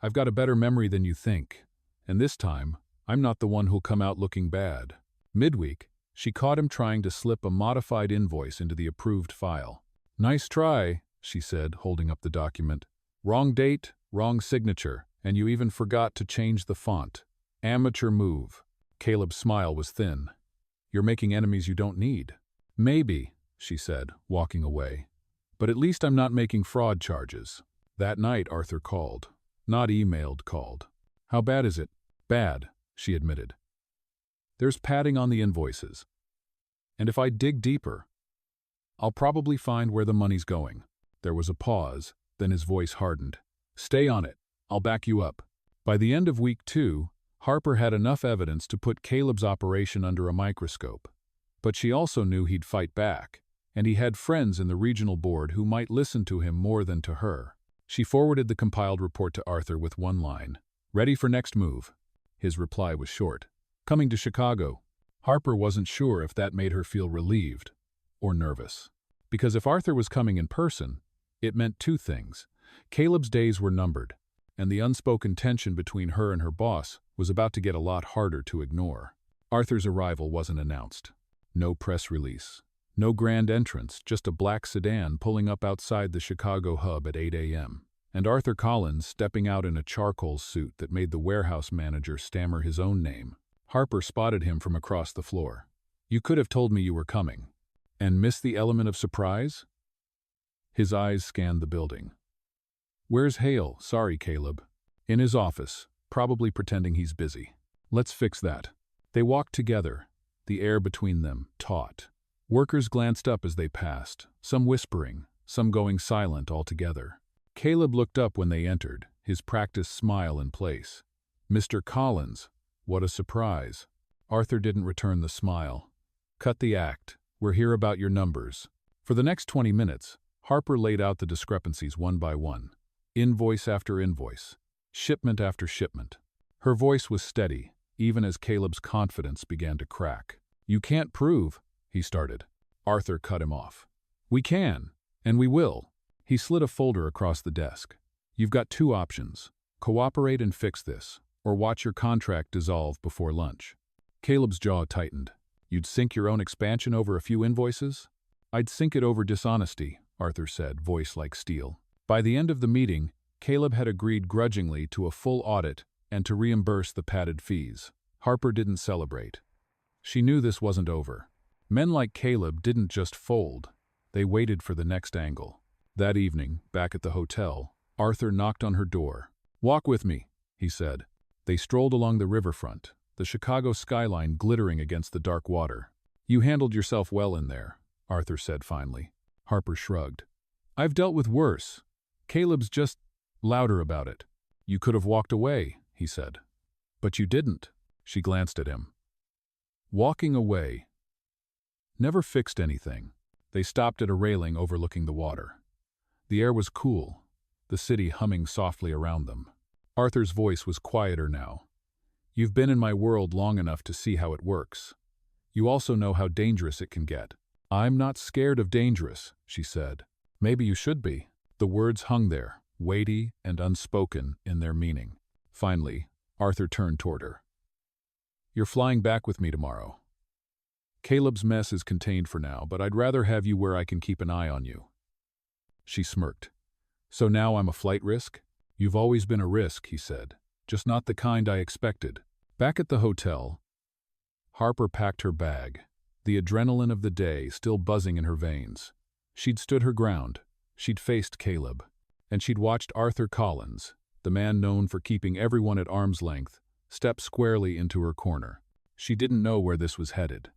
S1: I've got a better memory than you think, and this time, I'm not the one who'll come out looking bad." Midweek, she caught him trying to slip a modified invoice into the approved file. "Nice try," she said, holding up the document. "Wrong date, wrong signature, and you even forgot to change the font. Amateur move." Caleb's smile was thin. "You're making enemies you don't need." "Maybe," she said, walking away. "But at least I'm not making fraud charges." That night, Arthur called. Not emailed, called. "How bad is it?" "Bad," she admitted. "There's padding on the invoices. And if I dig deeper, I'll probably find where the money's going." There was a pause, then his voice hardened. "Stay on it. I'll back you up." By the end of week 2, Harper had enough evidence to put Caleb's operation under a microscope. But she also knew he'd fight back, and he had friends in the regional board who might listen to him more than to her. She forwarded the compiled report to Arthur with one line. "Ready for next move." His reply was short. "Coming to Chicago." Harper wasn't sure if that made her feel relieved or nervous. Because if Arthur was coming in person, it meant 2 things. Caleb's days were numbered, and the unspoken tension between her and her boss was about to get a lot harder to ignore. Arthur's arrival wasn't announced. No press release. No grand entrance, just a black sedan pulling up outside the Chicago hub at 8 a.m. And Arthur Collins stepping out in a charcoal suit that made the warehouse manager stammer his own name. Harper spotted him from across the floor. "You could have told me you were coming." "And missed the element of surprise?" His eyes scanned the building. "Where's Hale?" "Sorry, Caleb." "In his office, probably pretending he's busy." "Let's fix that." They walked together, the air between them taut. Workers glanced up as they passed, some whispering, some going silent altogether. Caleb looked up when they entered, his practiced smile in place. "Mr. Collins, what a surprise." Arthur didn't return the smile. "Cut the act. We're here about your numbers." For the next 20 minutes, Harper laid out the discrepancies one by one. Invoice after invoice. Shipment after shipment. Her voice was steady, even as Caleb's confidence began to crack. "You can't prove," he started. Arthur cut him off. "We can, and we will." He slid a folder across the desk. "You've got 2 options. Cooperate and fix this, or watch your contract dissolve before lunch. Caleb's jaw tightened. You'd sink your own expansion over a few invoices? I'd sink it over dishonesty, Arthur said, voice like steel. By the end of the meeting, Caleb had agreed grudgingly to a full audit and to reimburse the padded fees. Harper didn't celebrate. She knew this wasn't over. Men like Caleb didn't just fold. They waited for the next angle. That evening, back at the hotel, Arthur knocked on her door. "Walk with me," he said. They strolled along the riverfront, the Chicago skyline glittering against the dark water. "You handled yourself well in there," Arthur said finally. Harper shrugged. "I've dealt with worse. Caleb's just louder about it." "You could have walked away," he said. "But you didn't." She glanced at him. Walking away never fixed anything. They stopped at a railing overlooking the water. The air was cool, the city humming softly around them. Arthur's voice was quieter now. "You've been in my world long enough to see how it works. You also know how dangerous it can get." "I'm not scared of dangerous," she said. "Maybe you should be." The words hung there, weighty and unspoken in their meaning. Finally, Arthur turned toward her. "You're flying back with me tomorrow. Caleb's mess is contained for now, but I'd rather have you where I can keep an eye on you." She smirked. "So now I'm a flight risk?" "You've always been a risk," he said. "Just not the kind I expected." Back at the hotel, Harper packed her bag, the adrenaline of the day still buzzing in her veins. She'd stood her ground. She'd faced Caleb. And she'd watched Arthur Collins, the man known for keeping everyone at arm's length, step squarely into her corner. She didn't know where this was headed.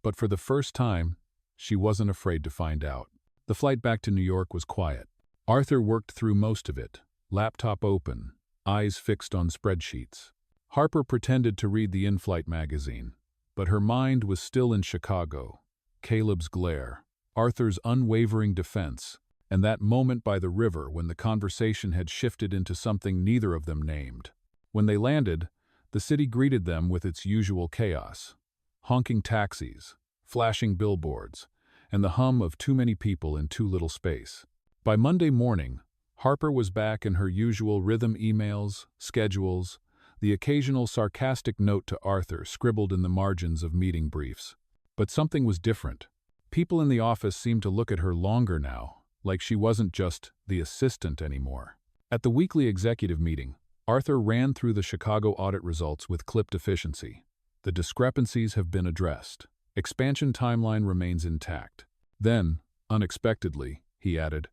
S1: But for the first time, she wasn't afraid to find out. The flight back to New York was quiet. Arthur worked through most of it, laptop open, eyes fixed on spreadsheets. Harper pretended to read the in-flight magazine, but her mind was still in Chicago. Caleb's glare, Arthur's unwavering defense, and that moment by the river when the conversation had shifted into something neither of them named. When they landed, the city greeted them with its usual chaos. Honking taxis, flashing billboards, and the hum of too many people in too little space. By Monday morning, Harper was back in her usual rhythm: emails, schedules, the occasional sarcastic note to Arthur scribbled in the margins of meeting briefs. But something was different. People in the office seemed to look at her longer now, like she wasn't just the assistant anymore. At the weekly executive meeting, Arthur ran through the Chicago audit results with clipped efficiency. The discrepancies have been addressed. Expansion timeline remains intact. Then, unexpectedly, he added,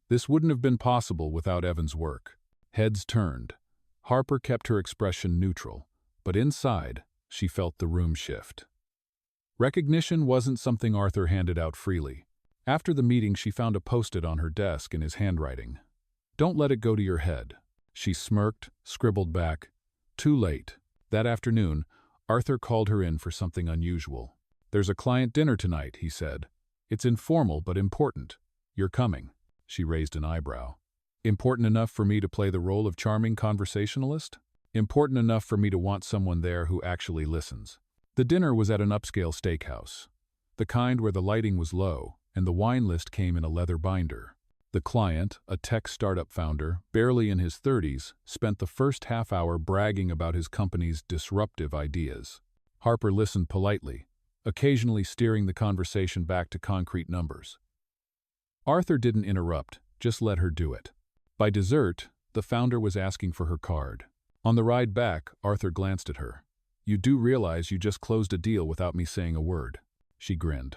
S1: "This wouldn't have been possible without Evan's work." Heads turned. Harper kept her expression neutral, but inside, she felt the room shift. Recognition wasn't something Arthur handed out freely. After the meeting, she found a post-it on her desk in his handwriting. "Don't let it go to your head." She smirked, scribbled back, "Too late." That afternoon, Arthur called her in for something unusual. "There's a client dinner tonight," he said. "It's informal but important. You're coming." She raised an eyebrow. "Important enough for me to play the role of charming conversationalist? Important enough for me to want someone there who actually listens." The dinner was at an upscale steakhouse, the kind where the lighting was low and the wine list came in a leather binder. The client, a tech startup founder, barely in his 30s, spent the first half hour bragging about his company's disruptive ideas. Harper listened politely, occasionally steering the conversation back to concrete numbers. Arthur didn't interrupt, just let her do it. By dessert, the founder was asking for her card. On the ride back, Arthur glanced at her. "You do realize you just closed a deal without me saying a word." She grinned.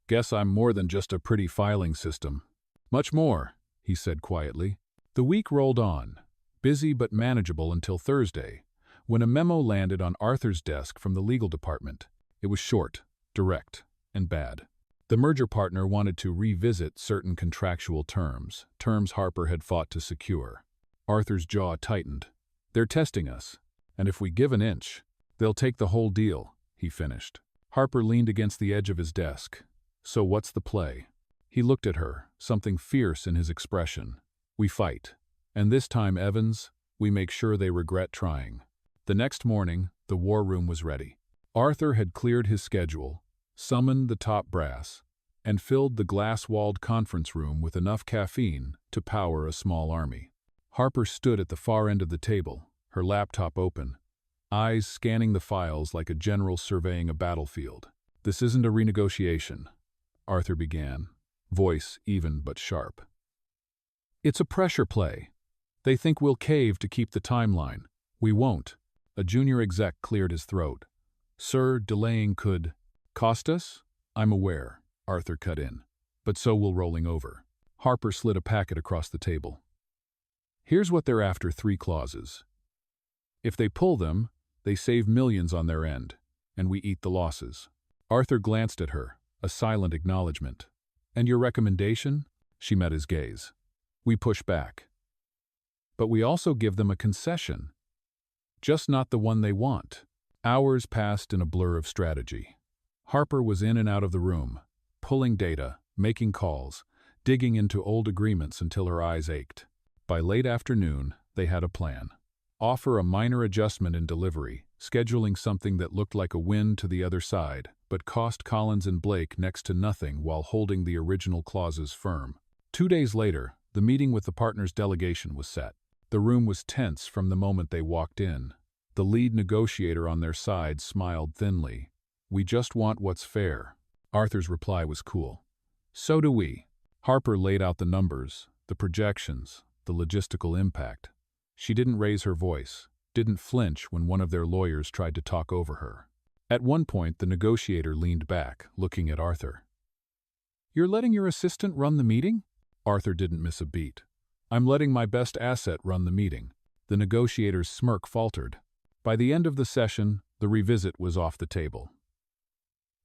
S1: "Guess I'm more than just a pretty filing system." "Much more," he said quietly. The week rolled on, busy but manageable until Thursday, when a memo landed on Arthur's desk from the legal department. It was short, direct, and bad. The merger partner wanted to revisit certain contractual terms Harper had fought to secure. Arthur's jaw tightened. "They're testing us, and if we give an inch, they'll take the whole deal," he finished. Harper leaned against the edge of his desk. "So what's the play?" He looked at her, something fierce in his expression. "We fight. And this time, Evans, we make sure they regret trying." The next morning, the war room was ready. Arthur had cleared his schedule, summoned the top brass, and filled the glass-walled conference room with enough caffeine to power a small army. Harper stood at the far end of the table, her laptop open, eyes scanning the files like a general surveying a battlefield. "This isn't a renegotiation," Arthur began, voice even but sharp. "It's a pressure play. They think we'll cave to keep the timeline. We won't." A junior exec cleared his throat. "Sir, delaying could cost us?" "I'm aware," Arthur cut in. "But so will rolling over." Harper slid a packet across the table. "Here's what they're after, 3 clauses. If they pull them, they save millions on their end, and we eat the losses." Arthur glanced at her, a silent acknowledgement. "And your recommendation?" She met his gaze. "We push back. But we also give them a concession. Just not the one they want." Hours passed in a blur of strategy. Harper was in and out of the room, pulling data, making calls, digging into old agreements until her eyes ached. By late afternoon, they had a plan. Offer a minor adjustment in delivery, scheduling something that looked like a win to the other side, but cost Collins and Blake next to nothing while holding the original clauses firm. 2 days later, the meeting with the partners' delegation was set. The room was tense from the moment they walked in. The lead negotiator on their side smiled thinly. "We just want what's fair." Arthur's reply was cool. "So do we." Harper laid out the numbers, the projections, the logistical impact. She didn't raise her voice, didn't flinch when one of their lawyers tried to talk over her. At one point, the negotiator leaned back, looking at Arthur. "You're letting your assistant run the meeting?" Arthur didn't miss a beat. "I'm letting my best asset run the meeting." The negotiator's smirk faltered. By the end of the session, the revisit was off the table.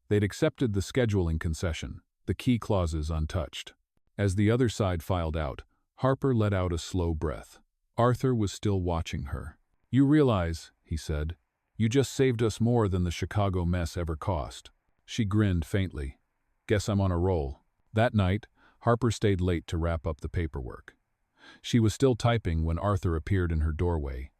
S1: They'd accepted the scheduling concession, the key clauses untouched. As the other side filed out, Harper let out a slow breath. Arthur was still watching her. "You realize," he said, "you just saved us more than the Chicago mess ever cost." She grinned faintly. "Guess I'm on a roll." That night, Harper stayed late to wrap up the paperwork. She was still typing when Arthur appeared in her doorway,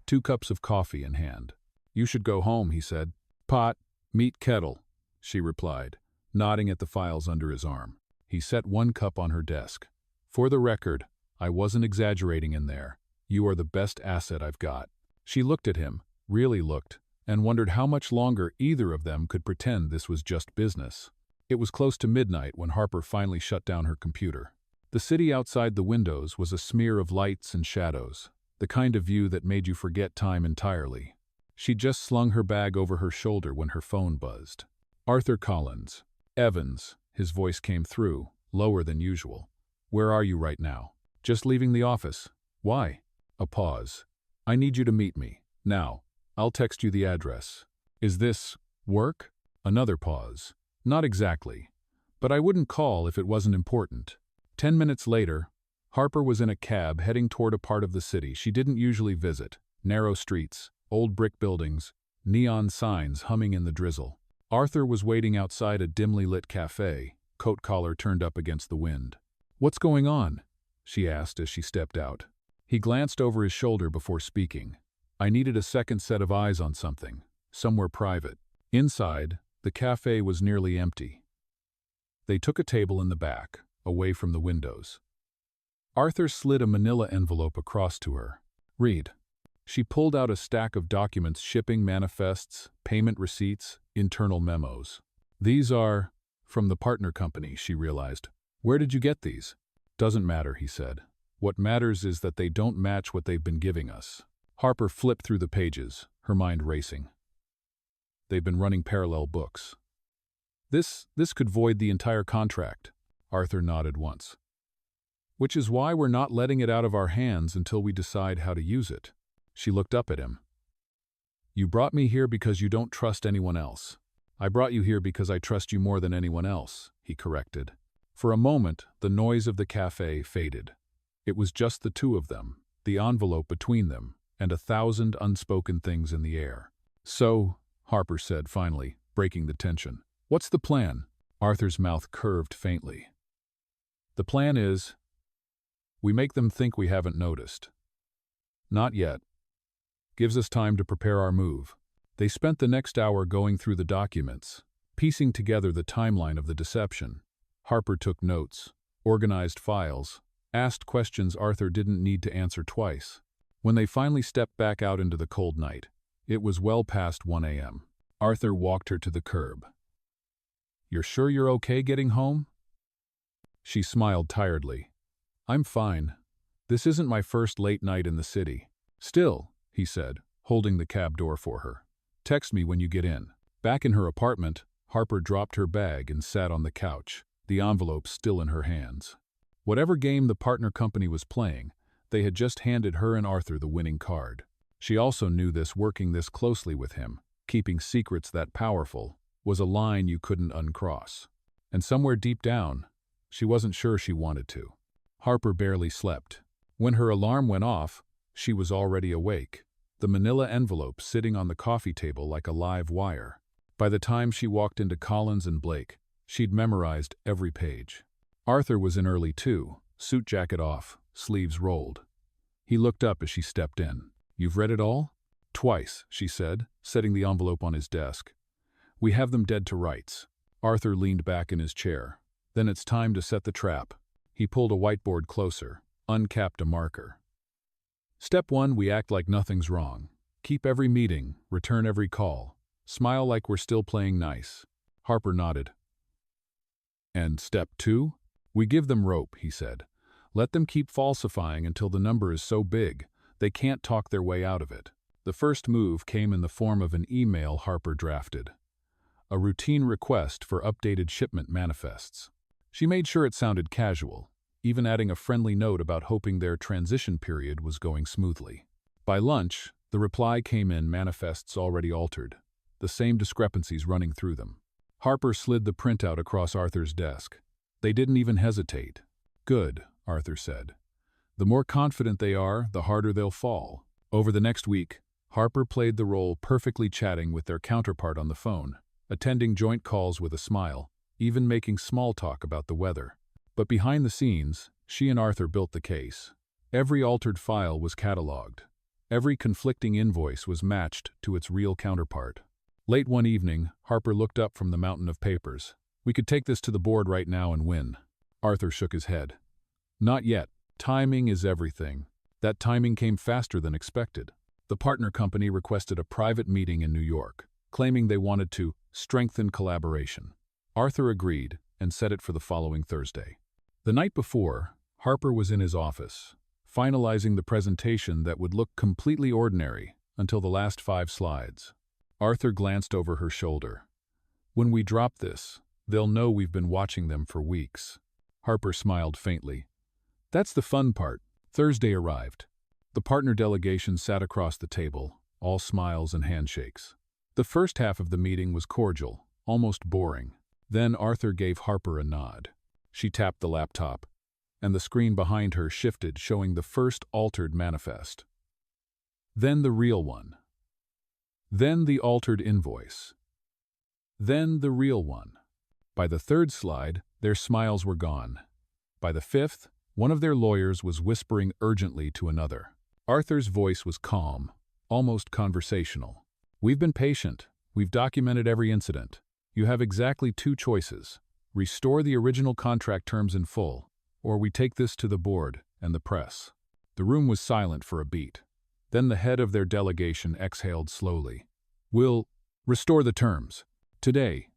S1: 2 cups of coffee in hand. "You should go home," he said. "Pot, meet kettle," she replied, nodding at the files under his arm. He set 1 cup on her desk. "For the record, I wasn't exaggerating in there. You are the best asset I've got." She looked at him, really looked, and wondered how much longer either of them could pretend this was just business. It was close to midnight when Harper finally shut down her computer. The city outside the windows was a smear of lights and shadows, the kind of view that made you forget time entirely. She just slung her bag over her shoulder when her phone buzzed. "Arthur Collins." "Evans," his voice came through, lower than usual. "Where are you right now?" "Just leaving the office." "Why?" A pause. "I need you to meet me. Now. I'll text you the address." "Is this work?" Another pause. "Not exactly. But I wouldn't call if it wasn't important." 10 minutes later, Harper was in a cab heading toward a part of the city she didn't usually visit. Narrow streets, old brick buildings, neon signs humming in the drizzle. Arthur was waiting outside a dimly lit cafe, coat collar turned up against the wind. "What's going on?" she asked as she stepped out. He glanced over his shoulder before speaking. "I needed a second set of eyes on something, somewhere private." Inside, the cafe was nearly empty. They took a table in the back, away from the windows. Arthur slid a manila envelope across to her. "Read." She pulled out a stack of documents: shipping manifests, payment receipts, internal memos. "These are from the partner company," she realized. "Where did you get these?" "Doesn't matter," he said. "What matters is that they don't match what they've been giving us." Harper flipped through the pages, her mind racing. "They've been running parallel books. This could void the entire contract." Arthur nodded once. "Which is why we're not letting it out of our hands until we decide how to use it." She looked up at him. "You brought me here because you don't trust anyone else." "I brought you here because I trust you more than anyone else," he corrected. For a moment, the noise of the cafe faded. It was just the two of them, the envelope between them, and 1,000 unspoken things in the air. "So," Harper said finally, breaking the tension, "what's the plan?" Arthur's mouth curved faintly. "The plan is, we make them think we haven't noticed. Not yet. Gives us time to prepare our move." They spent the next hour going through the documents, piecing together the timeline of the deception. Harper took notes, organized files, Asked questions Arthur didn't need to answer twice. When they finally stepped back out into the cold night, it was well past 1 a.m. Arthur walked her to the curb. "You're sure you're okay getting home?" She smiled tiredly. "I'm fine. This isn't my first late night in the city." "Still," he said, holding the cab door for her. "Text me when you get in." Back in her apartment, Harper dropped her bag and sat on the couch, the envelope still in her hands. Whatever game the partner company was playing, they had just handed her and Arthur the winning card. She also knew this working this closely with him, keeping secrets that powerful, was a line you couldn't uncross. And somewhere deep down, she wasn't sure she wanted to. Harper barely slept. When her alarm went off, she was already awake, the manila envelope sitting on the coffee table like a live wire. By the time she walked into Collins and Blake, she'd memorized every page. Arthur was in early too, suit jacket off, sleeves rolled. He looked up as she stepped in. "You've read it all?" "Twice," she said, setting the envelope on his desk. "We have them dead to rights." Arthur leaned back in his chair. "Then it's time to set the trap." He pulled a whiteboard closer, uncapped a marker. "Step 1, we act like nothing's wrong. Keep every meeting, return every call. Smile like we're still playing nice." Harper nodded. "And step 2? We give them rope," he said. "Let them keep falsifying until the number is so big, they can't talk their way out of it." The first move came in the form of an email Harper drafted. A routine request for updated shipment manifests. She made sure it sounded casual, even adding a friendly note about hoping their transition period was going smoothly. By lunch, the reply came in manifests already altered, the same discrepancies running through them. Harper slid the printout across Arthur's desk. They didn't even hesitate. "Good," Arthur said. "The more confident they are, the harder they'll fall." Over the next week, Harper played the role perfectly, chatting with their counterpart on the phone, attending joint calls with a smile, even making small talk about the weather. But behind the scenes, she and Arthur built the case. Every altered file was cataloged. Every conflicting invoice was matched to its real counterpart. Late one evening, Harper looked up from the mountain of papers. "We could take this to the board right now and win." Arthur shook his head. "Not yet. Timing is everything." That timing came faster than expected. The partner company requested a private meeting in New York, claiming they wanted to strengthen collaboration. Arthur agreed and set it for the following Thursday. The night before, Harper was in his office, finalizing the presentation that would look completely ordinary until the last 5 slides. Arthur glanced over her shoulder. "When we drop this, they'll know we've been watching them for weeks." Harper smiled faintly. "That's the fun part." Thursday arrived. The partner delegation sat across the table, all smiles and handshakes. The first half of the meeting was cordial, almost boring. Then Arthur gave Harper a nod. She tapped the laptop, and the screen behind her shifted, showing the first altered manifest. Then the real one. Then the altered invoice. Then the real one. By the third slide, their smiles were gone. By the fifth, one of their lawyers was whispering urgently to another. Arthur's voice was calm, almost conversational. "We've been patient. We've documented every incident. You have exactly 2 choices. Restore the original contract terms in full, or we take this to the board and the press." The room was silent for a beat. Then the head of their delegation exhaled slowly. "We'll restore the terms. Today,"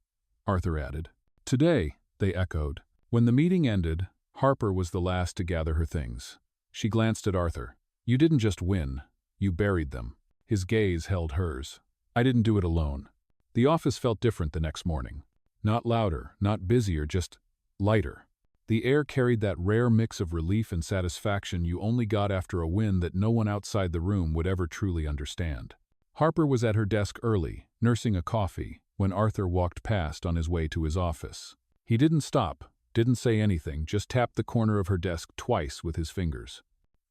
S1: Arthur added. "Today," they echoed. When the meeting ended, Harper was the last to gather her things. She glanced at Arthur. "You didn't just win, you buried them." His gaze held hers. "I didn't do it alone." The office felt different the next morning. Not louder, not busier, just lighter. The air carried that rare mix of relief and satisfaction you only got after a win that no one outside the room would ever truly understand. Harper was at her desk early, nursing a coffee, when Arthur walked past on his way to his office. He didn't stop, didn't say anything, just tapped the corner of her desk twice with his fingers.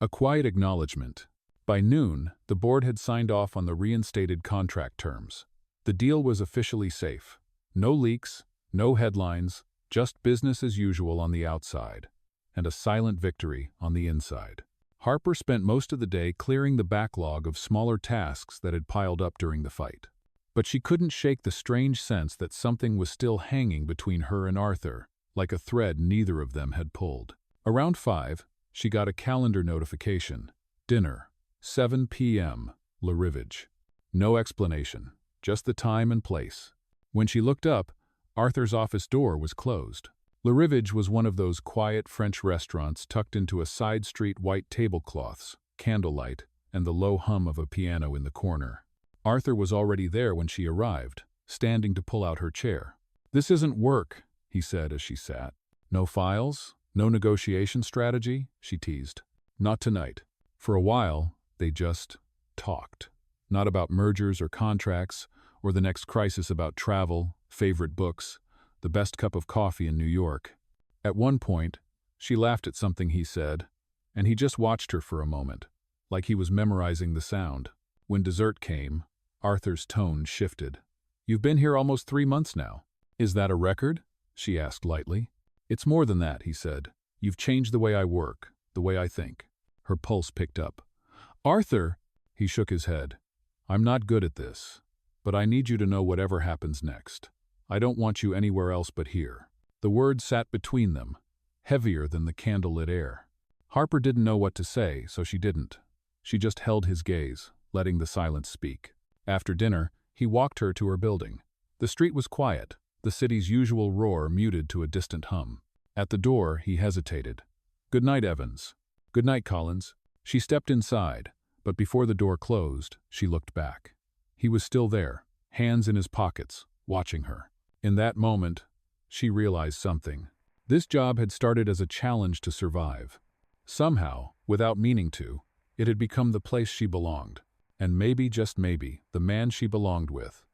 S1: A quiet acknowledgement. By noon, the board had signed off on the reinstated contract terms. The deal was officially safe. No leaks, no headlines, just business as usual on the outside, and a silent victory on the inside. Harper spent most of the day clearing the backlog of smaller tasks that had piled up during the fight. But she couldn't shake the strange sense that something was still hanging between her and Arthur, like a thread neither of them had pulled. Around 5, she got a calendar notification. Dinner, 7 p.m., Le Rivage. No explanation, just the time and place. When she looked up, Arthur's office door was closed. Le Rivage was one of those quiet French restaurants tucked into a side street, white tablecloths, candlelight, and the low hum of a piano in the corner. Arthur was already there when she arrived, standing to pull out her chair. "This isn't work," he said as she sat. "No files? No negotiation strategy?" she teased. "Not tonight." For a while, they just talked. Not about mergers or contracts, or the next crisis, about travel, favorite books, the best cup of coffee in New York. At one point, she laughed at something he said, and he just watched her for a moment, like he was memorizing the sound. When dessert came, Arthur's tone shifted. "You've been here almost 3 months now. Is that a record?" she asked lightly. "It's more than that," he said. "You've changed the way I work, the way I think." Her pulse picked up. "Arthur," he shook his head, "I'm not good at this, but I need you to know whatever happens next. I don't want you anywhere else but here." The words sat between them, heavier than the candlelit air. Harper didn't know what to say, so she didn't. She just held his gaze, letting the silence speak. After dinner, he walked her to her building. The street was quiet, the city's usual roar muted to a distant hum. At the door, he hesitated. "Good night, Evans." "Good night, Collins." She stepped inside, but before the door closed, she looked back. He was still there, hands in his pockets, watching her. In that moment, she realized something. This job had started as a challenge to survive. Somehow, without meaning to, it had become the place she belonged. And maybe, just maybe, the man she belonged with.